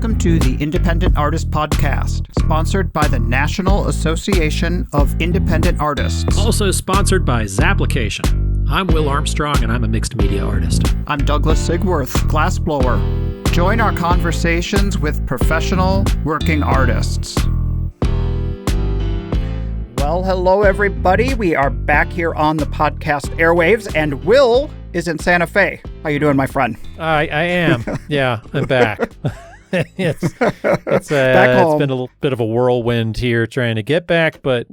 Welcome to the Independent Artist Podcast, sponsored by the National Association of Independent Artists. Also sponsored by ZAPP. I'm Will Armstrong, and I'm a mixed media artist. I'm Douglas Sigworth, glassblower. Join our conversations with professional working artists. Well, hello, everybody. We are back here on the podcast airwaves, and Will is in Santa Fe. How you doing, my friend? I am. Yeah, I'm back. it's Back home. It's been a little bit of a whirlwind here trying to get back, but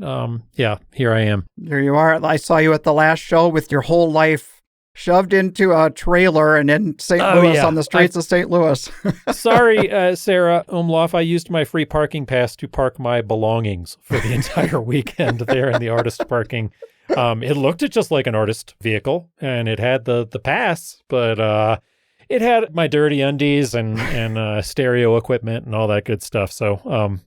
yeah, here I am. There you are. I saw you at the last show with your whole life shoved into a trailer and in St. Louis, on the streets of St. Louis. Sorry, Sarah Umloff. I used my free parking pass to park my belongings for the entire weekend there in the artist parking. It looked just like an artist vehicle, and it had the pass, but it had my dirty undies and stereo equipment and all that good stuff. So,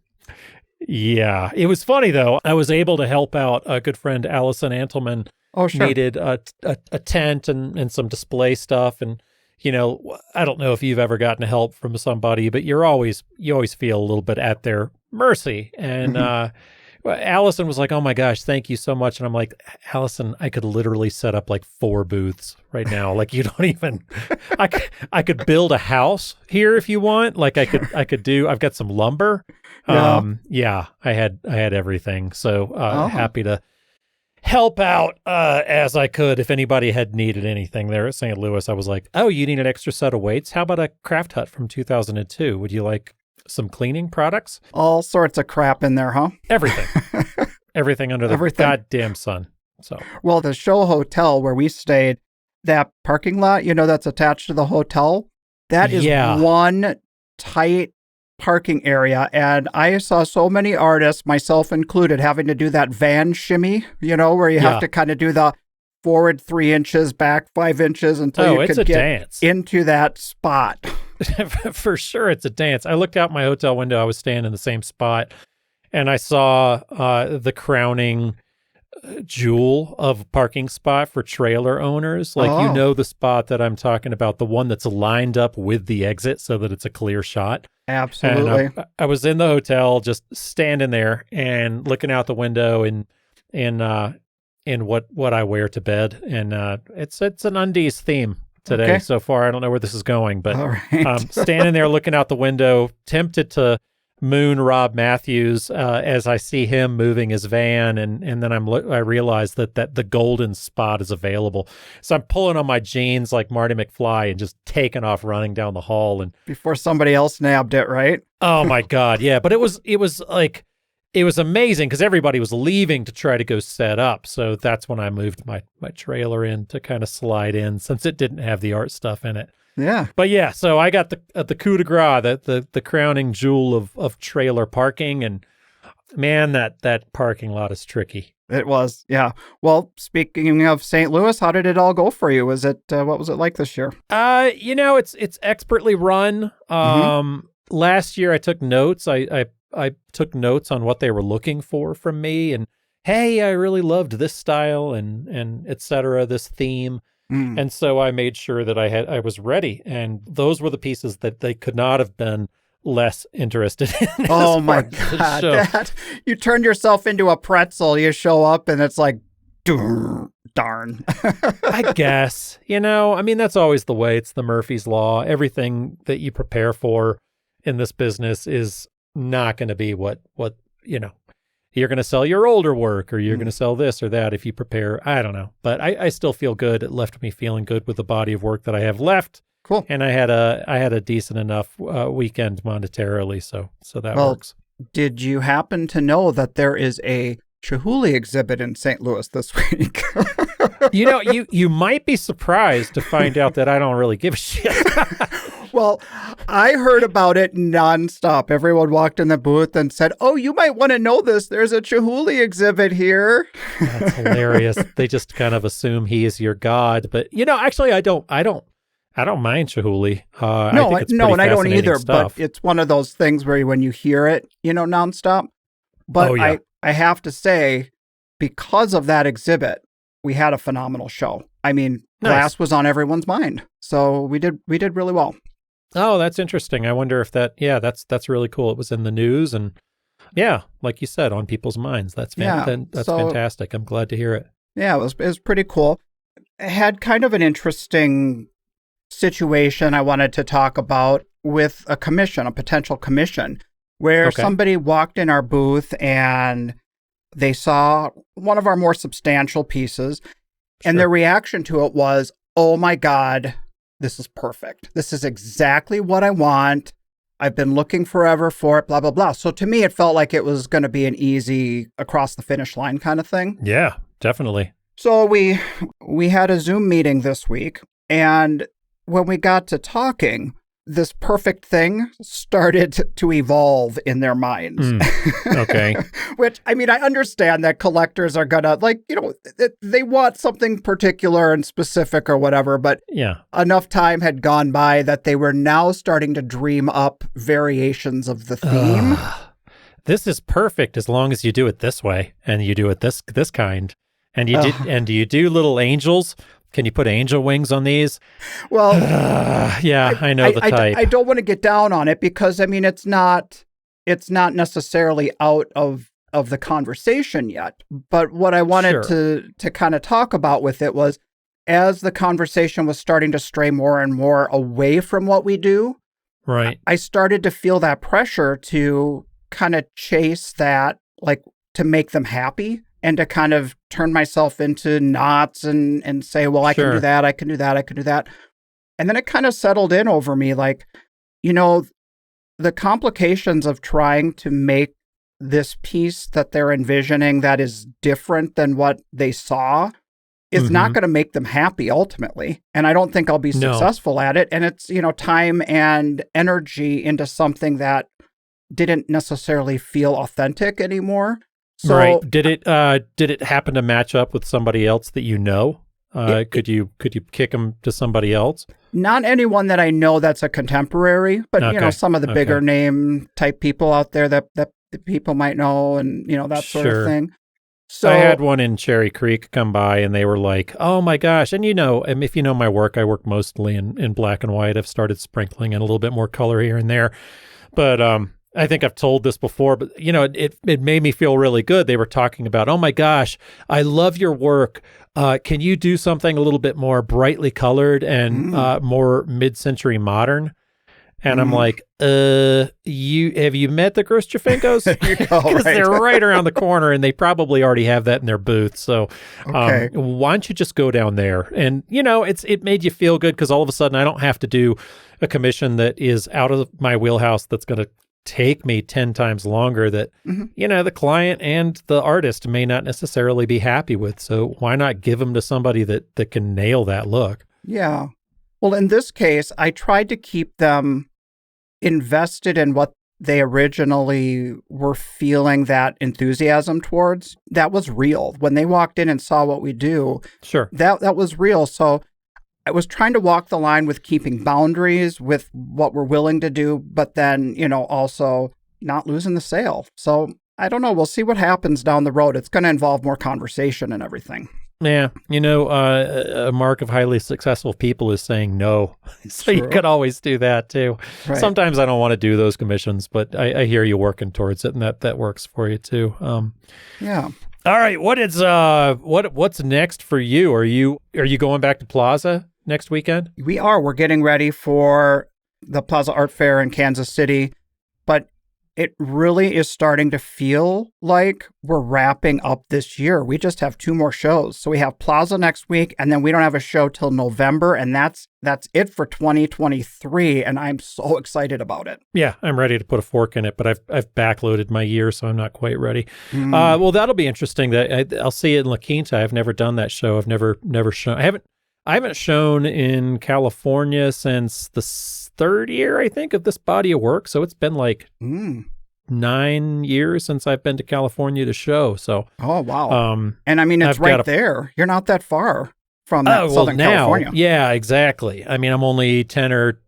yeah, it was funny though. I was able to help out a good friend, Allison Antleman. Oh, sure. Needed a tent and some display stuff, and I don't know if you've ever gotten help from somebody, but you always feel a little bit at their mercy. And Allison was like, "Oh my gosh, thank you so much." And I'm like, "Allison, I could literally set up like 4 booths right now. Like you don't even. I could build a house here if you want. Like I could do. I've got some lumber. Yeah, I had everything. So happy to help out as I could. If anybody had needed anything there at St. Louis, I was like, "Oh, you need an extra set of weights? How about a craft hut from 2002? Would you like some cleaning products?" All sorts of crap in there, huh? Everything under the goddamn sun. So, well, the show hotel where we stayed, that parking lot, that's attached to the hotel, that is one tight parking area. And I saw so many artists, myself included, having to do that van shimmy, where you have to kind of do the forward 3 inches, back 5 inches until you could get dance into that spot. For sure, it's a dance. I looked out my hotel window. I was staying in the same spot, and I saw the crowning jewel of a parking spot for trailer owners. Like, the spot that I'm talking about, the one that's lined up with the exit so that it's a clear shot. Absolutely. And I was in the hotel just standing there and looking out the window in what I wear to bed. And it's an undies theme today so far. I don't know where this is going, but standing there looking out the window, tempted to moon Rob Matthews as I see him moving his van, and then I realize that the golden spot is available. So I'm pulling on my jeans like Marty McFly and just taking off running down the hall, and before somebody else nabbed it, right? Oh my God, yeah. But it was amazing because everybody was leaving to try to go set up. So that's when I moved my trailer in to kind of slide in, since it didn't have the art stuff in it. Yeah. But yeah, so I got the coup de grace, the crowning jewel of trailer parking. And man, that parking lot is tricky. It was, yeah. Well, speaking of St. Louis, how did it all go for you? What was it like this year? It's expertly run. Last year I took notes. I took notes on what they were looking for from me, and hey, I really loved this style and et cetera, this theme. And so I made sure that I was ready, and those were the pieces that they could not have been less interested in. Oh my God, you turned yourself into a pretzel. You show up and it's like, darn. I guess, that's always the way. It's the Murphy's Law. Everything that you prepare for in this business is not going to be what you're going to sell your older work, or you're going to sell this or that if you prepare. I don't know, but I still feel good. It left me feeling good with the body of work that I have left. Cool. And I had a decent enough weekend monetarily, so that works. Did you happen to know that there is a Chihuly exhibit in St. Louis this week? You might be surprised to find out that I don't really give a shit. Well, I heard about it nonstop. Everyone walked in the booth and said, "Oh, you might want to know this. There's a Chihuly exhibit here." That's hilarious. They just kind of assume he is your god. But actually, I don't mind Chihuly. No, and I don't either. Stuff. But it's one of those things where when you hear it, nonstop. But I have to say, because of that exhibit, we had a phenomenal show. I mean, glass was on everyone's mind, so we did really well. Oh, that's interesting. I wonder if that's really cool. It was in the news and like you said, on people's minds. That's fantastic. I'm glad to hear it. Yeah, it was pretty cool. It had kind of an interesting situation I wanted to talk about with a potential commission, where somebody walked in our booth and they saw one of our more substantial pieces, and their reaction to it was, "Oh my God, this is perfect. This is exactly what I want. I've been looking forever for it, blah, blah, blah." So to me, it felt like it was going to be an easy across the finish line kind of thing. Yeah, definitely. So we had a Zoom meeting this week, and when we got to talking, this perfect thing started to evolve in their minds. Okay. Which, I mean, I understand that collectors are gonna, they want something particular and specific or whatever, but enough time had gone by that they were now starting to dream up variations of the theme. This is perfect as long as you do it this way and you do it this kind. And do you do little angels? Can you put angel wings on these? Well, I know the type. I don't want to get down on it because, I mean, it's not necessarily out of the conversation yet. But what I wanted to kind of talk about with it was, as the conversation was starting to stray more and more away from what we do, right? I started to feel that pressure to kind of chase that, like, to make them happy. And to kind of turn myself into knots and say, well, I can do that, I can do that, I can do that. And then it kind of settled in over me, like, the complications of trying to make this piece that they're envisioning that is different than what they saw is not going to make them happy ultimately. And I don't think I'll be successful at it. And it's, time and energy into something that didn't necessarily feel authentic anymore. So, right. Did it happen to match up with somebody else that you know? Could you kick them to somebody else? Not anyone that I know that's a contemporary, but some of the bigger name type people out there that the people might know, and that sort of thing. So I had one in Cherry Creek come by, and they were like, "Oh my gosh!" And if you know my work, I work mostly in black and white. I've started sprinkling in a little bit more color here and there, but I think I've told this before, but it made me feel really good. They were talking about, "Oh my gosh, I love your work. Can you do something a little bit more brightly colored and more mid-century modern?" And I'm like, have you met the Grosjefinkos? Because they're right around the corner, and they probably already have that in their booth. So why don't you just go down there? And it made you feel good because all of a sudden I don't have to do a commission that is out of my wheelhouse that's going to take me 10 times longer that, the client and the artist may not necessarily be happy with. So why not give them to somebody that can nail that look? Yeah. Well, in this case, I tried to keep them invested in what they originally were feeling that enthusiasm towards. That was real. When they walked in and saw what we do, that was real. So I was trying to walk the line with keeping boundaries with what we're willing to do, but then, also not losing the sale. So I don't know. We'll see what happens down the road. It's going to involve more conversation and everything. Yeah. A mark of highly successful people is saying no. So you could always do that too. Right. Sometimes I don't want to do those commissions, but I hear you working towards it, and that works for you too. Yeah. All right. What's next for you? Are you going back to Plaza next weekend? We are. We're getting ready for the Plaza Art Fair in Kansas City, but it really is starting to feel like we're wrapping up this year. We just have 2 more shows. So we have Plaza next week, and then we don't have a show till November, and that's it for 2023, and I'm so excited about it. Yeah, I'm ready to put a fork in it, but I've backloaded my year, so I'm not quite ready. Well, that'll be interesting. That I'll see it in La Quinta. I've never done that show. I've never shown. I haven't shown in California since the 3rd year, I think, of this body of work. So it's been like 9 years since I've been to California to show. So, oh wow! And I mean, it's right there. You're not that far from Southern California. Yeah, exactly. I mean, I'm only 10 or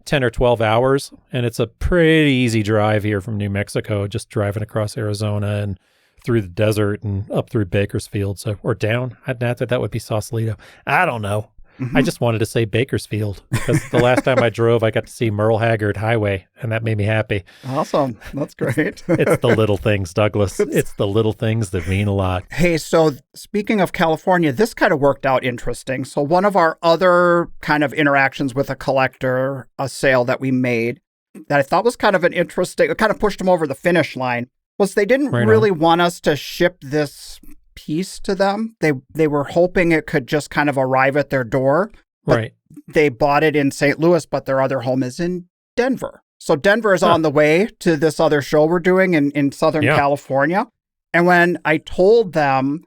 12 hours, and it's a pretty easy drive here from New Mexico. Just driving across Arizona and through the desert and up through Bakersfield, or down. Not that would be Sausalito. I don't know. I just wanted to say Bakersfield because the last time I drove, I got to see Merle Haggard Highway, and that made me happy. Awesome. That's great. It's the little things, Douglas. It's the little things that mean a lot. Hey, so speaking of California, this kind of worked out interesting. So one of our other kind of interactions with a collector, a sale that we made that I thought was kind of an interesting, it kind of pushed them over the finish line, was they didn't really want us to ship this piece to them. They were hoping it could just kind of arrive at their door. Right. They bought it in St. Louis, but their other home is in Denver. So Denver is on the way to this other show we're doing in Southern California. And when I told them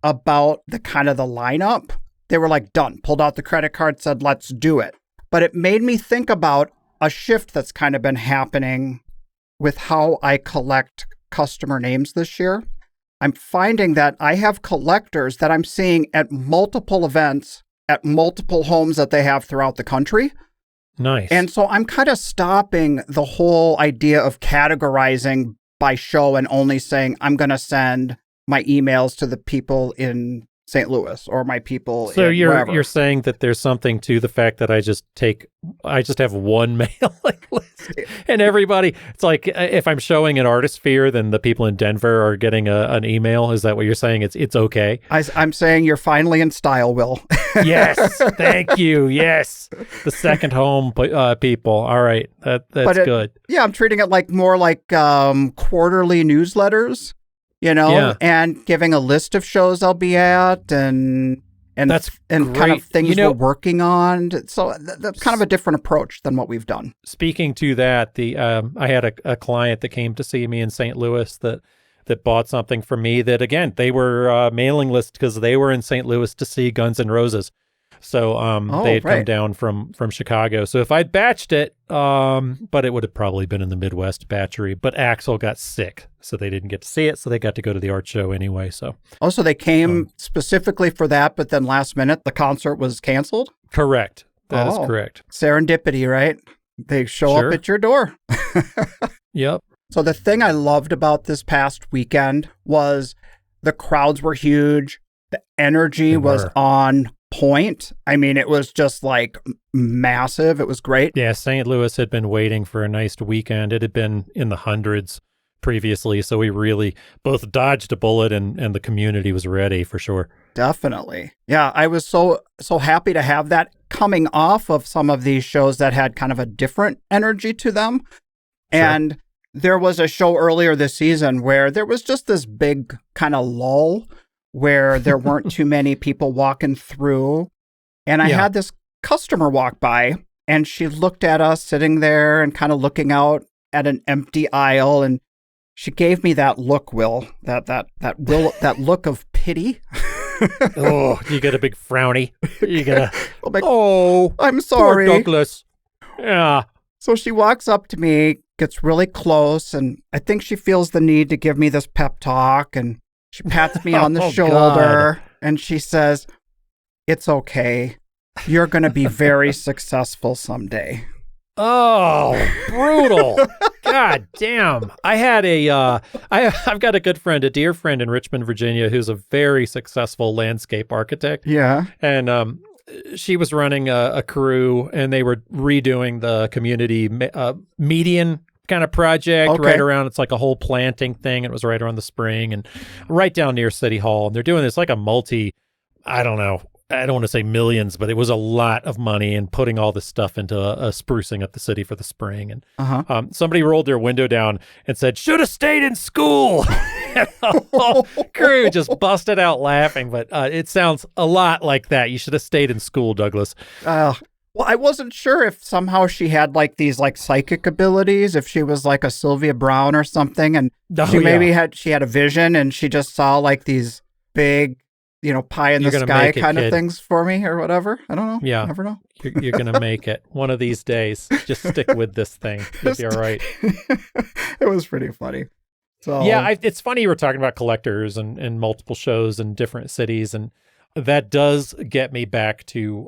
about the kind of the lineup, they were like, done, pulled out the credit card, said, let's do it. But it made me think about a shift that's kind of been happening with how I collect customer names this year. I'm finding that I have collectors that I'm seeing at multiple events at multiple homes that they have throughout the country. Nice. And so I'm kind of stopping the whole idea of categorizing by show and only saying I'm going to send my emails to the people in St. Louis or my people so in you're you're saying that there's something to the fact that I just have one mailing list and everybody, it's like if I'm showing an artist fair, then the people in Denver are getting an email. Is that what you're saying? It's okay. I'm saying you're finally in style, Will. Yes, thank you. Yes, the second home people. All right, that's good. Yeah, I'm treating it like more like quarterly newsletters. And giving a list of shows I'll be at and that's and kind of things we're working on. So that's kind of a different approach than what we've done. Speaking to that, I had a client that came to see me in St. Louis that bought something for me that, again, they were mailing list because they were in St. Louis to see Guns N' Roses. So they had come down from Chicago. So if I'd batched it, but it would have probably been in the Midwest batchery. But Axl got sick, so they didn't get to see it. So they got to go to the art show anyway. So they came specifically for that, but then last minute the concert was canceled? Correct. That is correct. Serendipity, right? They show up at your door. Yep. So the thing I loved about this past weekend was the crowds were huge. The energy was on point. I mean, it was just like massive. It was great. Yeah, St. Louis had been waiting for a nice weekend. It had been in the hundreds previously, so we really both dodged a bullet and the community was ready for sure. Definitely. Yeah, I was so happy to have that coming off of some of these shows that had kind of a different energy to them. Sure. And there was a show earlier this season where there was just this big kind of lull where there weren't too many people walking through. And I had this customer walk by and she looked at us sitting there and kind of looking out at an empty aisle. And she gave me that look, Will, that look of pity. Oh, you get a big frowny. You get I'm sorry. Poor Douglas. Yeah. So she walks up to me, gets really close, and I think she feels the need to give me this pep talk. And she pats me on the shoulder and she says, "It's okay. You're going to be very successful someday." Oh, brutal. God damn. I had I've got a good friend, a dear friend in Richmond, Virginia, who's a very successful landscape architect. Yeah. And she was running a crew and they were redoing the community median kind of project right around, it's like a whole planting thing. It was right around the spring and right down near City Hall. And they're doing this like a I don't want to say millions, but it was a lot of money and putting all this stuff into a sprucing up the city for the spring. And somebody rolled their window down and said, "Should have stayed in school." And the whole crew just busted out laughing. But it sounds a lot like that. You should have stayed in school, Douglas. Well, I wasn't sure if somehow she had like these like psychic abilities, if she was like a Sylvia Brown or something. And she had a vision and she just saw like these big, pie in the sky kind of things for me or whatever. I don't know. Yeah. Never know. You're going to make it one of these days. Just stick with this thing. You'll be all right. It was pretty funny. So yeah, it's funny you were talking about collectors and multiple shows in different cities. And that does get me back to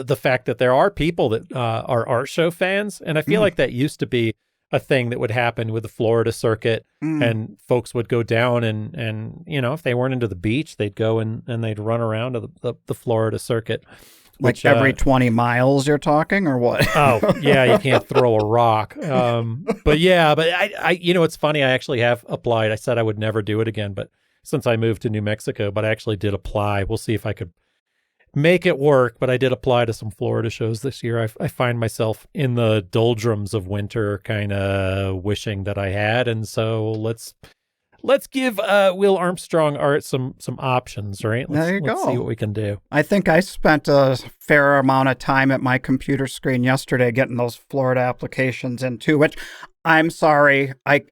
the fact that there are people that are art show fans. And I feel like that used to be a thing that would happen with the Florida circuit and folks would go down and if they weren't into the beach, they'd go and they'd run around to the Florida circuit. Like every 20 miles you're talking, or what? Oh, yeah, you can't throw a rock. But I it's funny, I actually have applied. I said I would never do it again, but since I moved to New Mexico, but I actually did apply. We'll see if I could make it work, but I did apply to some Florida shows this year. I find myself in the doldrums of winter kind of wishing that I had, and so let's give Will Armstrong Art some options, right? Let's see what we can do. I think I spent a fair amount of time at my computer screen yesterday getting those Florida applications in too, which I'm sorry, I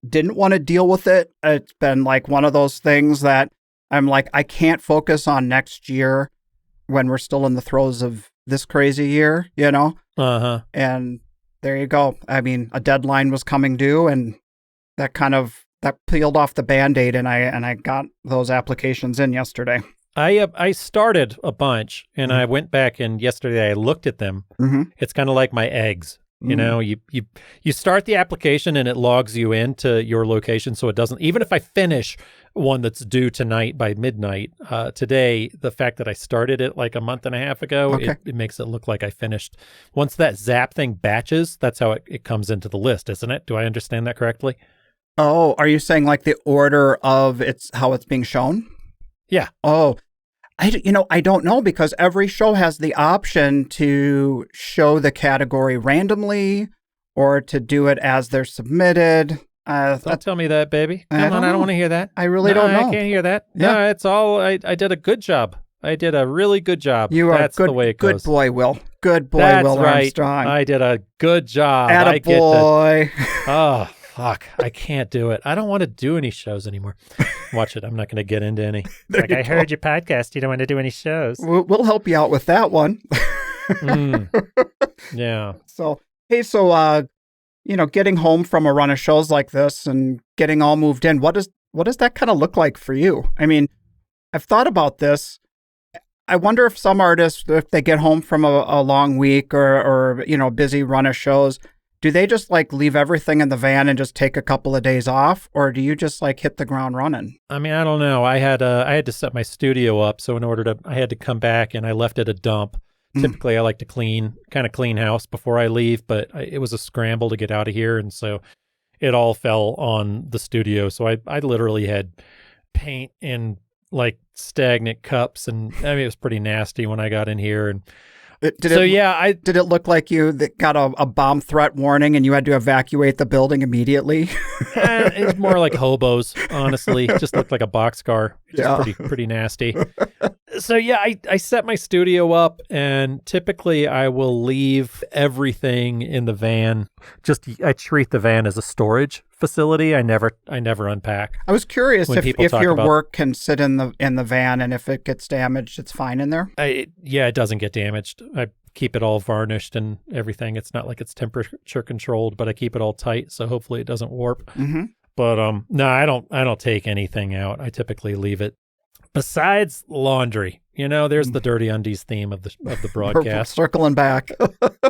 didn't want to deal with it. It's been like one of those things that I'm like, I can't focus on next year when we're still in the throes of this crazy year, you know? Uh-huh. And there you go. I mean, a deadline was coming due, and that peeled off the Band-Aid, and I got those applications in yesterday. I started a bunch, and I went back, and yesterday I looked at them. It's kind of like my eggs. You know, you start the application and it logs you into your location, so it doesn't, even if I finish one that's due tonight by midnight, today, the fact that I started it like a month and a half ago, it makes it look like I finished. Once that ZAPP thing batches, that's how it comes into the list, isn't it? Do I understand that correctly? Oh, are you saying like the order of how it's being shown? Yeah. Oh, I don't know, because every show has the option to show the category randomly or to do it as they're submitted. Don't tell me that, baby. Come on, I don't want to hear that. I really don't know. I can't hear that. Yeah. No, it's all, I did a good job. I did a really good job. That's the way it goes. Good boy, Will. Good boy, That's Will right. Armstrong. I did a good job. Attaboy. Oh, fuck. I can't do it. I don't want to do any shows anymore. Watch it. I'm not going to get into any. Like, I heard your podcast. You don't want to do any shows. We'll help you out with that one. Yeah. So, hey, getting home from a run of shows like this and getting all moved in, what does that kind of look like for you? I mean, I've thought about this. I wonder if some artists, if they get home from a long week or a busy run of shows, do they just like leave everything in the van and just take a couple of days off, or do you just like hit the ground running? I mean, I don't know. I had to set my studio up, so I had to come back, and I left it a dump. Typically, I like to clean house before I leave, but it was a scramble to get out of here, and so it all fell on the studio. So I literally had paint in like stagnant cups, and I mean, it was pretty nasty when I got in here. And did it look like you got a bomb threat warning and you had to evacuate the building immediately? It was more like hobos, honestly. It just looked like a boxcar. Just pretty nasty. So I set my studio up, and typically I will leave everything in the van. I treat the van as a storage facility. I never unpack. I was curious if your work can sit in the van, and if it gets damaged, it's fine in there. It doesn't get damaged. I keep it all varnished and everything. It's not like it's temperature controlled, but I keep it all tight, so hopefully it doesn't warp. But no, I don't take anything out. I typically leave it. Besides laundry, there's the Dirty Undies theme of the broadcast. Circling back.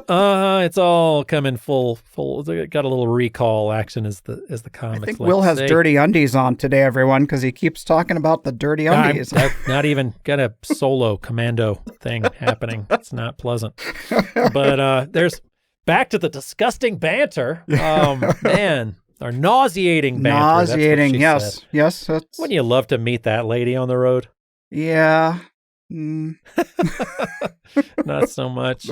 It's all coming full. It got a little recall action as the comics. I think Will has Dirty Undies on today, everyone, because he keeps talking about the Dirty Undies. I've not even got a solo commando thing happening. It's not pleasant. But there's back to the disgusting banter. Man. Or nauseating banter. Nauseating, yes. Said. Yes. Wouldn't you love to meet that lady on the road? Yeah. Not so much.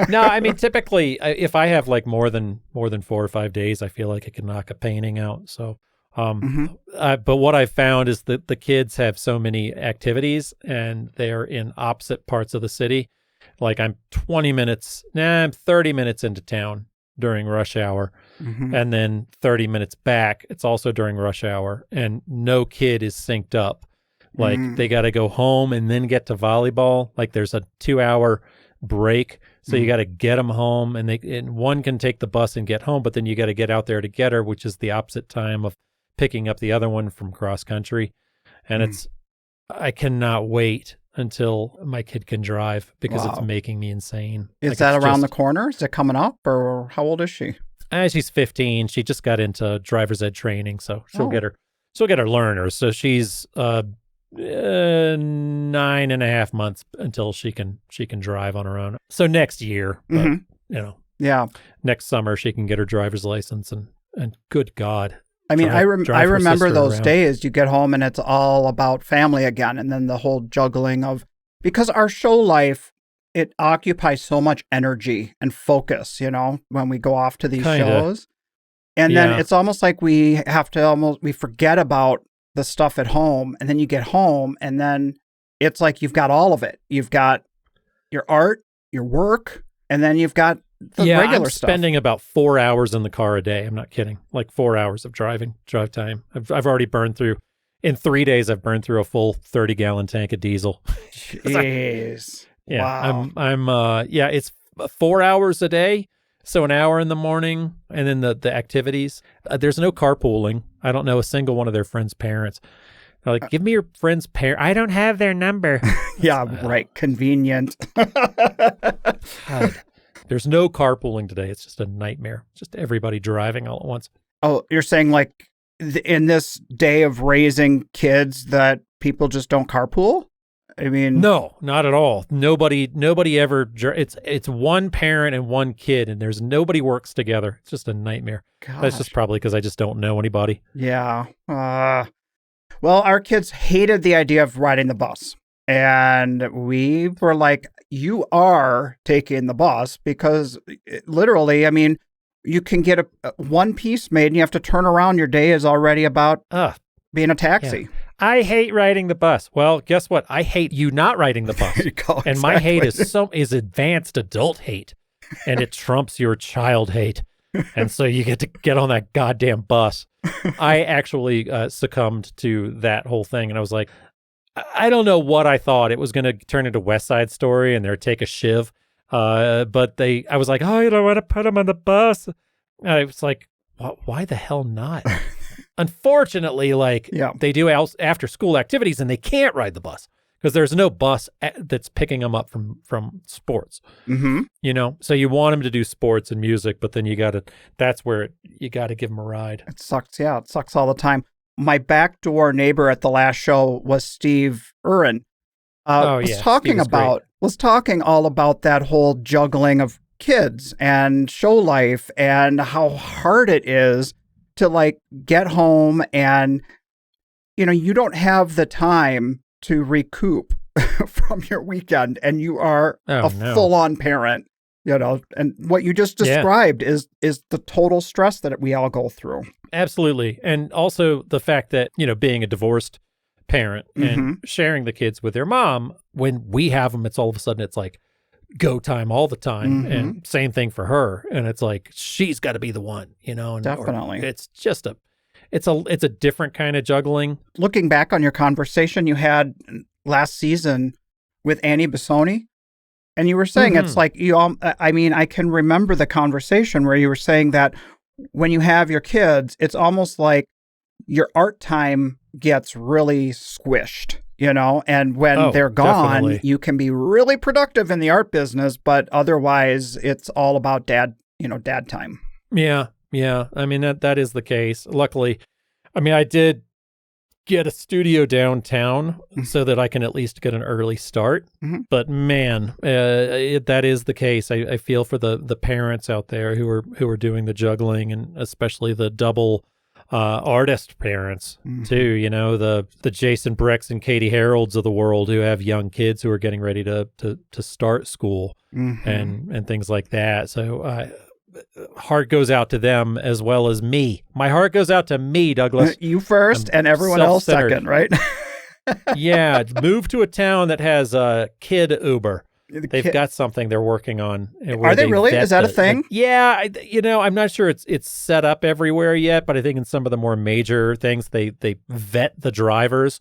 No, I mean, typically, if I have like more than 4 or 5 days, I feel like I can knock a painting out. So, but what I've found is that the kids have so many activities, and they're in opposite parts of the city. Like I'm 30 minutes into town during rush hour, and then 30 minutes back, it's also during rush hour, and no kid is synced up. Like they got to go home and then get to volleyball. Like there's a 2-hour break, so you got to get them home, and one can take the bus and get home, but then you got to get out there to get her, which is the opposite time of picking up the other one from cross country. And I cannot wait until my kid can drive, because it's making me insane. Is that around the corner? Is it coming up, or how old is she? She's 15. She just got into driver's ed training, so she'll get her learners. So she's 9.5 months until she can drive on her own. So next year, but yeah, next summer she can get her driver's license and good God. I mean, I remember those days. You get home and it's all about family again, and then the whole juggling of, because our show life, it occupies so much energy and focus, when we go off to these shows. And then it's almost like we have to we forget about the stuff at home, and then you get home and then it's like you've got all of it. You've got your art, your work, and then you've got the regular stuff. I'm spending about 4 hours in the car a day. I'm not kidding. Like 4 hours of drive time. I've already burned through, in 3 days, I've burned through a full 30-gallon tank of diesel. Jeez. Yeah. Wow. It's 4 hours a day. So an hour in the morning, and then the activities. There's no carpooling. I don't know a single one of their friends' parents. They're like, give me your friend's parent. I don't have their number. Yeah, right. Convenient. God. There's no carpooling today. It's just a nightmare. Just everybody driving all at once. Oh, you're saying like in this day of raising kids that people just don't carpool? I mean, no, not at all. Nobody ever. It's one parent and one kid, and there's nobody works together. It's just a nightmare. Gosh. That's just probably because I just don't know anybody. Yeah. Well, our kids hated the idea of riding the bus, and we were like, "You are taking the bus," because literally, I mean, you can get a one piece made, and you have to turn around. Your day is already about being a taxi. Yeah. I hate riding the bus. Well, guess what? I hate you not riding the bus. Exactly. And my hate is advanced adult hate, and it trumps your child hate. And so you get to get on that goddamn bus. I actually succumbed to that whole thing, and I was like, I don't know what I thought. It was going to turn into West Side Story, and they'd take a shiv. But I was like, oh, you don't want to put them on the bus. And I was like, why the hell not? Unfortunately, they do after school activities, and they can't ride the bus because there's no bus that's picking them up from sports. Mm-hmm. So you want them to do sports and music, but then that's where you got to give them a ride. It sucks. Yeah, it sucks all the time. My backdoor neighbor at the last show was Steve Urin. Was talking all about that whole juggling of kids and show life and how hard it is to get home, and you don't have the time to recoup from your weekend, and you are full-on parent, and what you just described is the total stress that we all go through. Absolutely. And also the fact that, being a divorced parent and sharing the kids with their mom, when we have them, it's all of a sudden it's like go time all the time. And same thing for her. And it's like, she's got to be the one, and definitely. It's just it's a different kind of juggling. Looking back on your conversation you had last season with Annie Bissoni, and you were saying it's like I can remember the conversation where you were saying that when you have your kids, it's almost like your art time gets really squished, and when they're gone, definitely. You can be really productive in the art business, but otherwise it's all about dad time. Yeah. Yeah. I mean, that is the case. Luckily, I mean, I did get a studio downtown so that I can at least get an early start. But man, that is the case. I feel for the parents out there who are doing the juggling, and especially the double artist parents too. The Jason Brecks and Katie Harolds of the world who have young kids who are getting ready to start school and things like that. So heart goes out to them as well as me. My heart goes out to me, Douglas. You first and everyone else second, right? Yeah, move to a town that has kid Uber. They've got something they're working on. Are they really? Is that a thing? Yeah, I'm not sure it's set up everywhere yet, but I think in some of the more major things, they vet the drivers,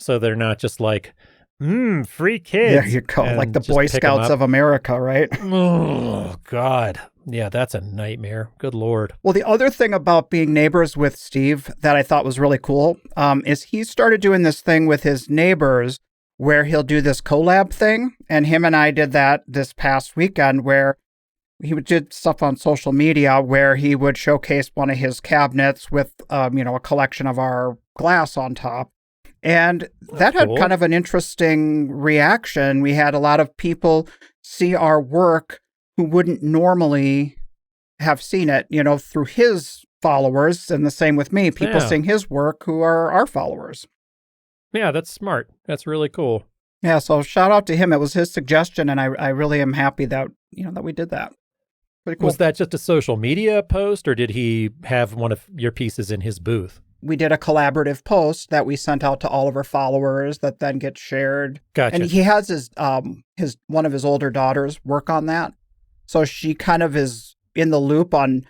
so they're not just like, free kids. There you go, like the Boy Scouts of America, right? Oh, God. Yeah, that's a nightmare. Good Lord. Well, the other thing about being neighbors with Steve that I thought was really cool is he started doing this thing with his neighbors where he'll do this collab thing. And him and I did that this past weekend where he did stuff on social media where he would showcase one of his cabinets with, a collection of our glass on top. And that had kind of an interesting reaction. We had a lot of people see our work who wouldn't normally have seen it, through his followers, and the same with me, people seeing his work who are our followers. Yeah, that's smart. That's really cool. Yeah, so shout out to him. It was his suggestion, and I really am happy that, that we did that. Pretty cool. Was that just a social media post, or did he have one of your pieces in his booth? We did a collaborative post that we sent out to all of our followers that then gets shared. Gotcha. And he has his one of his older daughters work on that. So she kind of is in the loop on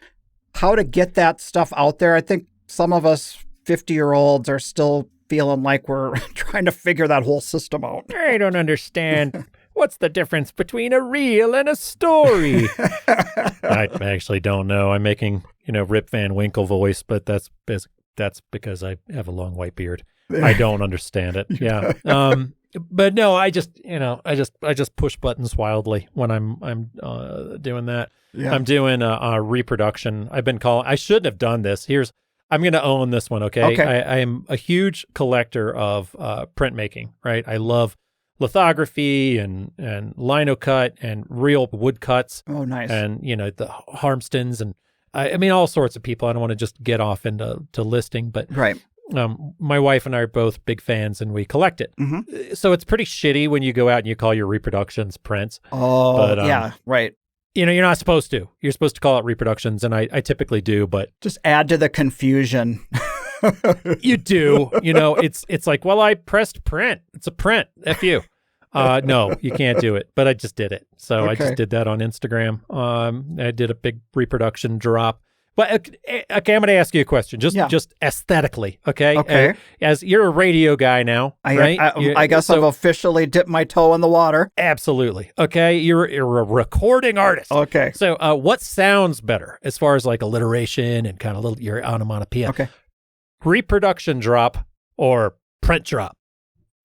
how to get that stuff out there. I think some of us 50-year-olds are still feeling like we're trying to figure that whole system out. I don't understand. What's the difference between a reel and a story? I actually don't know. I'm making, Rip Van Winkle voice, but that's because I have a long white beard. I don't understand it. Yeah. But no, I just push buttons wildly when I'm doing that. Yeah. I'm doing a reproduction. I shouldn't have done this. I'm going to own this one. Okay. I am a huge collector of printmaking, right? I love lithography and linocut and real woodcuts. Oh, nice. And, the Harmstons and I mean, all sorts of people. I don't want to just get off into listing, but right. My wife and I are both big fans, and we collect it. Mm-hmm. So it's pretty shitty when you go out and you call your reproductions prints. Oh, but, yeah, right. You're not supposed to. You're supposed to call it reproductions, and I typically do, but just add to the confusion. You do. It's like, well, I pressed print. It's a print. F you. No, you can't do it. But I just did it. So I just did that on Instagram. I did a big reproduction drop. But okay, I'm going to ask you a question, just aesthetically, okay? Okay. As you're a radio guy now, right? I guess I've officially dipped my toe in the water. Absolutely. Okay, you're a recording artist. Okay. So what sounds better as far as like alliteration and kind of your onomatopoeia? Okay. Reproduction drop or print drop?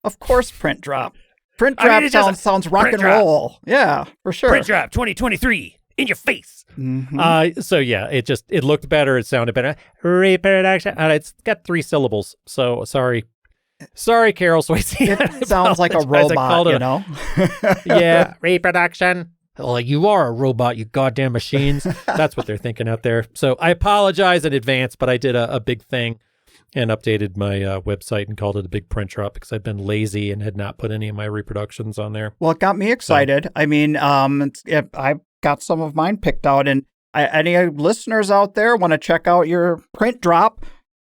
Of course, print drop. Print drop sounds rock and roll. Yeah, for sure. Print drop 2023 in your face. Mm-hmm. So yeah, it looked better. It sounded better. Reproduction. It's got 3 syllables. So sorry, Carol Swayze. It sounds like a robot, Yeah, reproduction. Well, you are a robot, you goddamn machines. That's what they're thinking out there. So I apologize in advance, but I did a big thing and updated my website and called it a big print drop because I've been lazy and had not put any of my reproductions on there. Well, it got me excited. So, I mean, I've got some of mine picked out, and any listeners out there want to check out your print drop,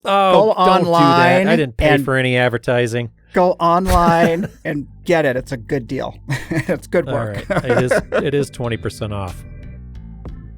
go online. Don't do that. I didn't pay for any advertising. Go online and get it. It's a good deal. It's good work. All right. It is 20% off.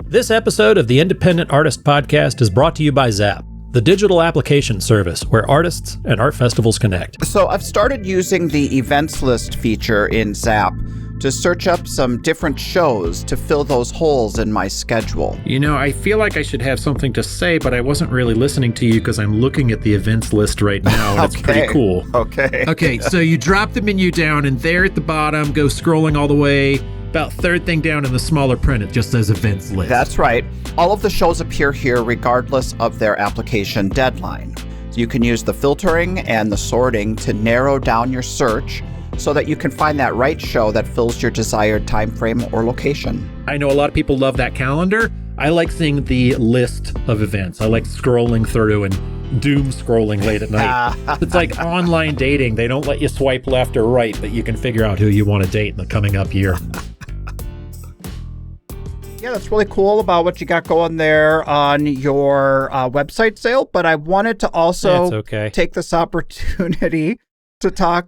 This episode of the Independent Artist Podcast is brought to you by ZAPP, the digital application service where artists and art festivals connect. So I've started using the events list feature in ZAPP to search up some different shows to fill those holes in my schedule. I feel like I should have something to say, but I wasn't really listening to you because I'm looking at the events list right now, and It's pretty cool. Okay, so you drop the menu down, and there at the bottom, go scrolling all the way, about third thing down in the smaller print, it just says events list. That's right. All of the shows appear here regardless of their application deadline. So you can use the filtering and the sorting to narrow down your search so that you can find that right show that fills your desired time frame or location. I know a lot of people love that calendar. I like seeing the list of events. I like scrolling through and doom scrolling late at night. It's like online dating. They don't let you swipe left or right, but you can figure out who you want to date in the coming up year. Yeah, that's really cool about what you got going there on your website sale. But I wanted to also take this opportunity to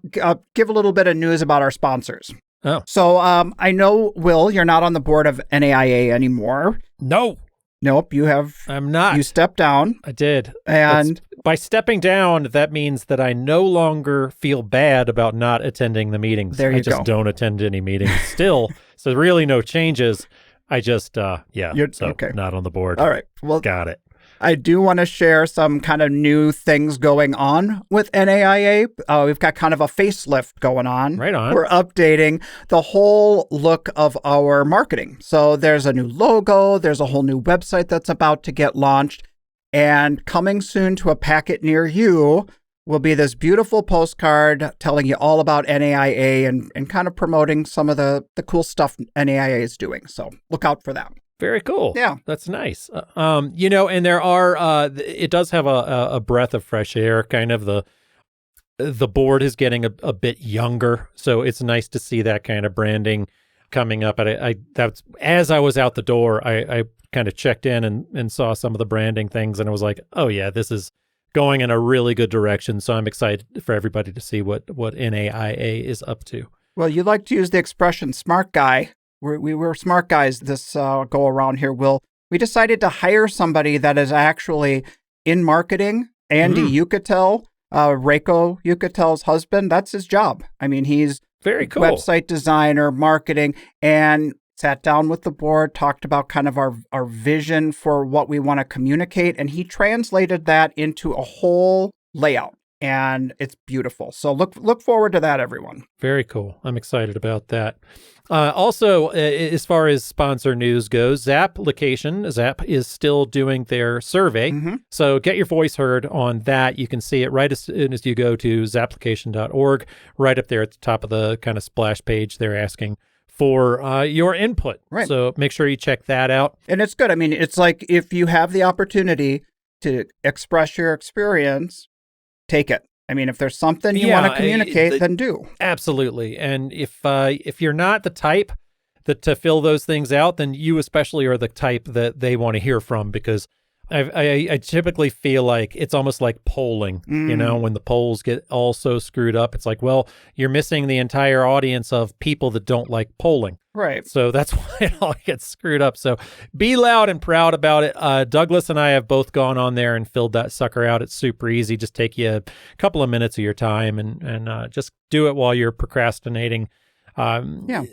give a little bit of news about our sponsors. Oh. So I know, Will, you're not on the board of NAIA anymore. No. Nope, you have. I'm not. You stepped down. I did. And by stepping down, that means that I no longer feel bad about not attending the meetings. There you go. I just don't attend any meetings still. So really no changes. I just, not on the board. All right. Well, got it. I do want to share some kind of new things going on with NAIA. We've got kind of a facelift going on. Right on. We're updating the whole look of our marketing. So there's a new logo. There's a whole new website that's about to get launched. And coming soon to a packet near you will be this beautiful postcard telling you all about NAIA and kind of promoting some of the cool stuff NAIA is doing. So look out for that. Very cool. Yeah. That's nice. And there are, it does have a breath of fresh air, kind of the board is getting a bit younger. So it's nice to see that kind of branding coming up. And that's, as I was out the door, I kind of checked in and saw some of the branding things, and I was like, oh yeah, this is going in a really good direction. So I'm excited for everybody to see what NAIA is up to. Well, you like to use the expression smart guy. We were smart guys this go around here, Will. We decided to hire somebody that is actually in marketing. Andy Yucatel, Reiko Yucatel's husband, that's his job. I mean, he's very cool. Website designer, marketing, and sat down with the board, talked about kind of our vision for what we want to communicate, and he translated that into a whole layout, and it's beautiful. So look forward to that, everyone. Very cool. I'm excited about that. Also, as far as sponsor news goes, ZAPP is still doing their survey. So get your voice heard on that. You can see it right as soon as you go to zapplication.org. Right up there at the top of the kind of splash page, they're asking for your input. Right. So make sure you check that out. And it's good. I mean, it's like if you have the opportunity to express your experience, take it. I mean, if there's something you want to communicate, then do. Absolutely. And if you're not the type to fill those things out, then you especially are the type that they want to hear from, because I typically feel like it's almost like polling, when the polls get all so screwed up. It's like, well, you're missing the entire audience of people that don't like polling. Right. So that's why it all gets screwed up. So be loud and proud about it. Douglas and I have both gone on there and filled that sucker out. It's super easy. Just take you a couple of minutes of your time and just do it while you're procrastinating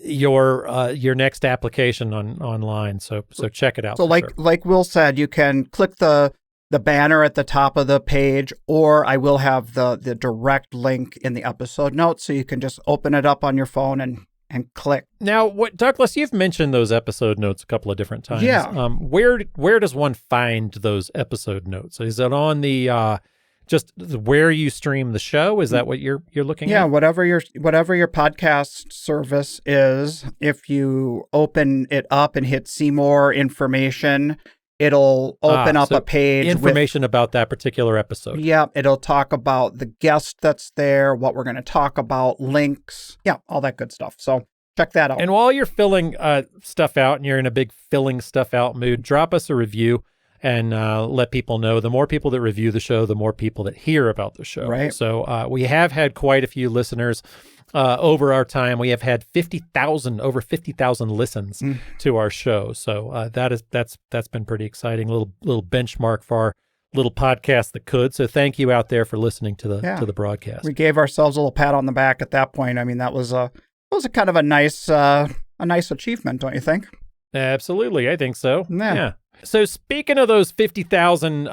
your next application online. So check it out. So like Will said, you can click the banner at the top of the page, or I will have the direct link in the episode notes, so you can just open it up on your phone and click. Now, Douglas, you've mentioned those episode notes a couple of different times. Yeah. Where does one find those episode notes? Is it on the just where you stream the show? Is that what you're looking at? Yeah, whatever your podcast service is, if you open it up and hit see more information, it'll open up a page information about that particular episode. Yeah, it'll talk about the guest that's there, what we're going to talk about, links, all that good stuff. So check that out. And while you're filling stuff out and you're in a big filling stuff out mood, drop us a review and let people know. The more people that review the show, the more people that hear about the show. Right. So we have had quite a few listeners over our time. We have had over 50,000 listens to our show. So that's been pretty exciting. Little benchmark for our little podcast that could. So thank you out there for listening to the broadcast. We gave ourselves a little pat on the back at that point. I mean, that was a kind of a nice achievement, don't you think? Absolutely, I think so. Yeah. So speaking of those 50,000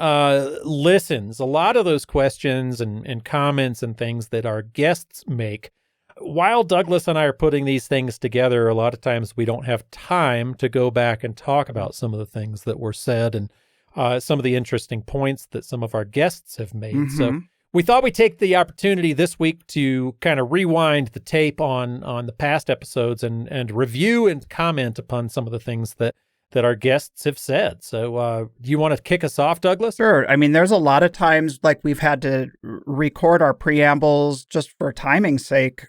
listens, a lot of those questions and comments and things that our guests make, while Douglas and I are putting these things together, a lot of times we don't have time to go back and talk about some of the things that were said and some of the interesting points that some of our guests have made. So we thought we'd take the opportunity this week to kind of rewind the tape on the past episodes and review and comment upon some of the things that our guests have said. So do you want to kick us off, Douglas? Sure. I mean, there's a lot of times like we've had to record our preambles just for timing's sake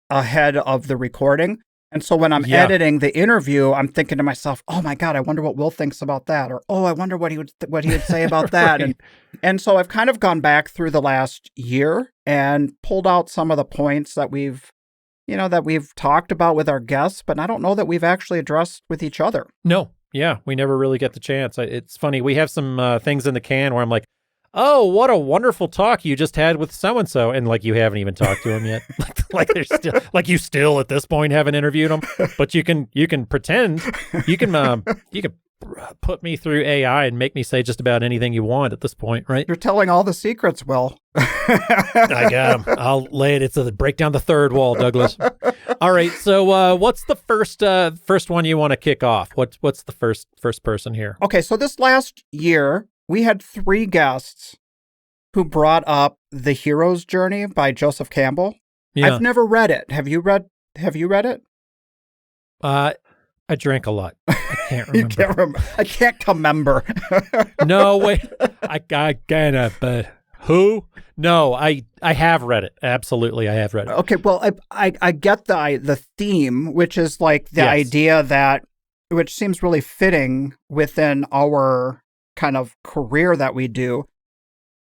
ahead of the recording. And so when I'm editing the interview, I'm thinking to myself, oh my God, I wonder what Will thinks about that. Or, oh, I wonder what he would say about that. Right. And so I've kind of gone back through the last year and pulled out some of the points that we've talked about with our guests, but I don't know that we've actually addressed with each other. No. Yeah, we never really get the chance. It's funny. We have some things in the can where I'm like, oh, what a wonderful talk you just had with so-and-so. And like, you haven't even talked to him yet. like they're still, like you still at this point haven't interviewed him, but you can pretend, you can put me through AI and make me say just about anything you want at this point, right? You're telling all the secrets, Will. I got him. I'll lay it. It's a break down the third wall, Douglas. All right. So what's the first one you want to kick off? What's the first person here? Okay. So this last year, we had 3 guests who brought up The Hero's Journey by Joseph Campbell. Yeah. I've never read it. Have you read it? I drank a lot. I can't remember. You can't remember. I can't remember. No, wait. I can't, but who? No, I have read it. Absolutely, I have read it. Okay, well, I get the theme, which is like the idea that, which seems really fitting within our kind of career that we do,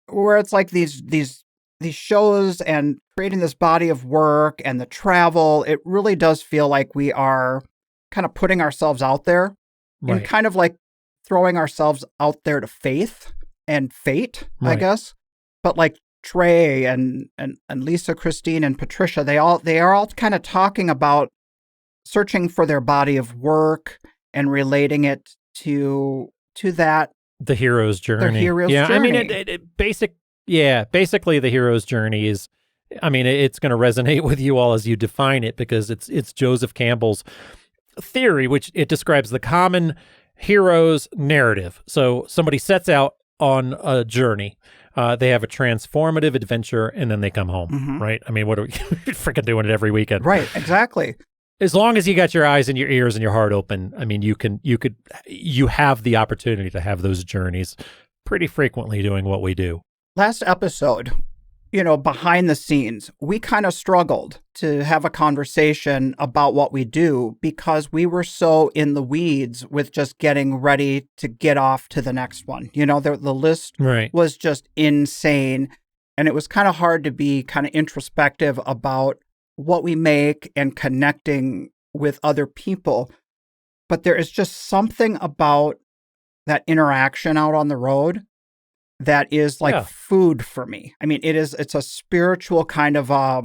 where it's like these shows and creating this body of work and the travel. It really does feel like we are kind of putting ourselves out there and kind of like throwing ourselves out there to faith and fate, I guess. But like Trey and Lisa, Christine, and Patricia, they are all kind of talking about searching for their body of work and relating it to that. The hero's journey. The hero's journey. I mean, basically the hero's journey is, I mean, it's going to resonate with you all as you define it, because it's Joseph Campbell's theory, which it describes the common hero's narrative. So somebody sets out on a journey. They have a transformative adventure, and then they come home, right? I mean, what are we freaking doing it every weekend? Right, exactly. As long as you got your eyes and your ears and your heart open, I mean, you have the opportunity to have those journeys pretty frequently doing what we do. Last episode, behind the scenes, we kind of struggled to have a conversation about what we do because we were so in the weeds with just getting ready to get off to the next one. The list was just insane. And it was kind of hard to be kind of introspective about what we make and connecting with other people. But there is just something about that interaction out on the road that is like food for me. I mean, it's a spiritual kind of a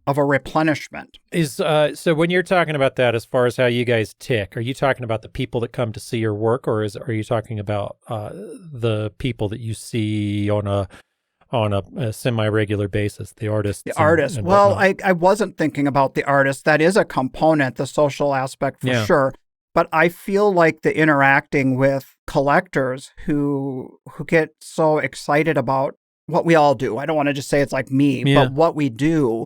replenishment. So when you're talking about that, as far as how you guys tick, are you talking about the people that come to see your work, or are you talking about the people that you see on a semi-regular basis, the artists? The artists. Well, I wasn't thinking about the artists. That is a component, the social aspect for sure. But I feel like the interacting with collectors who get so excited about what we all do. I don't want to just say it's like me, but what we do,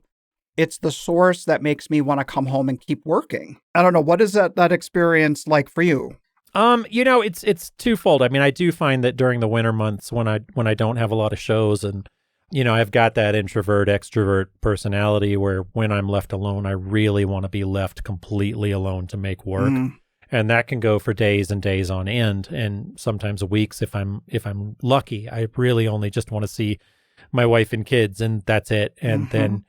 it's the source that makes me want to come home and keep working. I don't know. What is that experience like for you? It's twofold. I mean, I do find that during the winter months when I don't have a lot of shows, and I've got that introvert extrovert personality where when I'm left alone, I really want to be left completely alone to make work. And that can go for days and days on end, and sometimes weeks if I'm lucky. I really only just want to see my wife and kids, and that's it. And then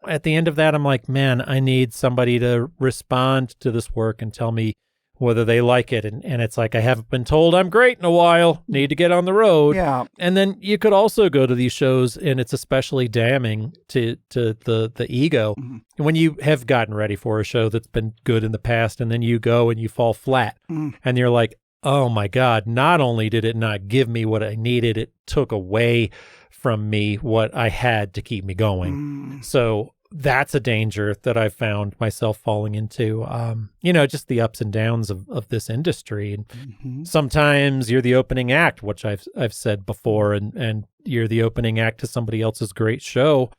at the end of that, I'm like, man, I need somebody to respond to this work and tell me whether they like it. And it's like, I haven't been told I'm great in a while, need to get on the road. Yeah. And then you could also go to these shows, and it's especially damning to the ego when you have gotten ready for a show that's been good in the past, and then you go and you fall flat and you're like, oh my God, not only did it not give me what I needed, it took away from me what I had to keep me going. So that's a danger that I've found myself falling into, just the ups and downs of this industry. And sometimes you're the opening act, which I've said before, and you're the opening act to somebody else's great show,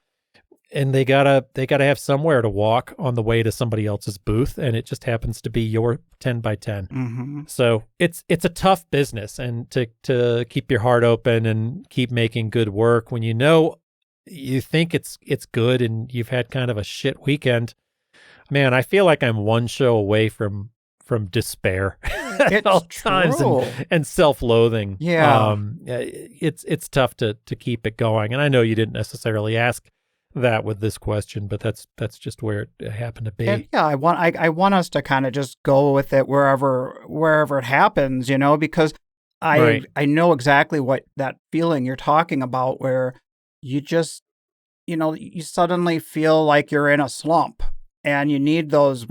and they gotta have somewhere to walk on the way to somebody else's booth, and it just happens to be your 10 by 10. So it's a tough business, and to keep your heart open and keep making good work when you think it's good and you've had kind of a shit weekend. Man, I feel like I'm one show away from despair at all times and self-loathing. Yeah. It's tough to keep it going. And I know you didn't necessarily ask that with this question, but that's just where it happened to be. And I want us to kind of just go with it wherever it happens, because I know exactly what that feeling you're talking about, where you just, you suddenly feel like you're in a slump, and you need those,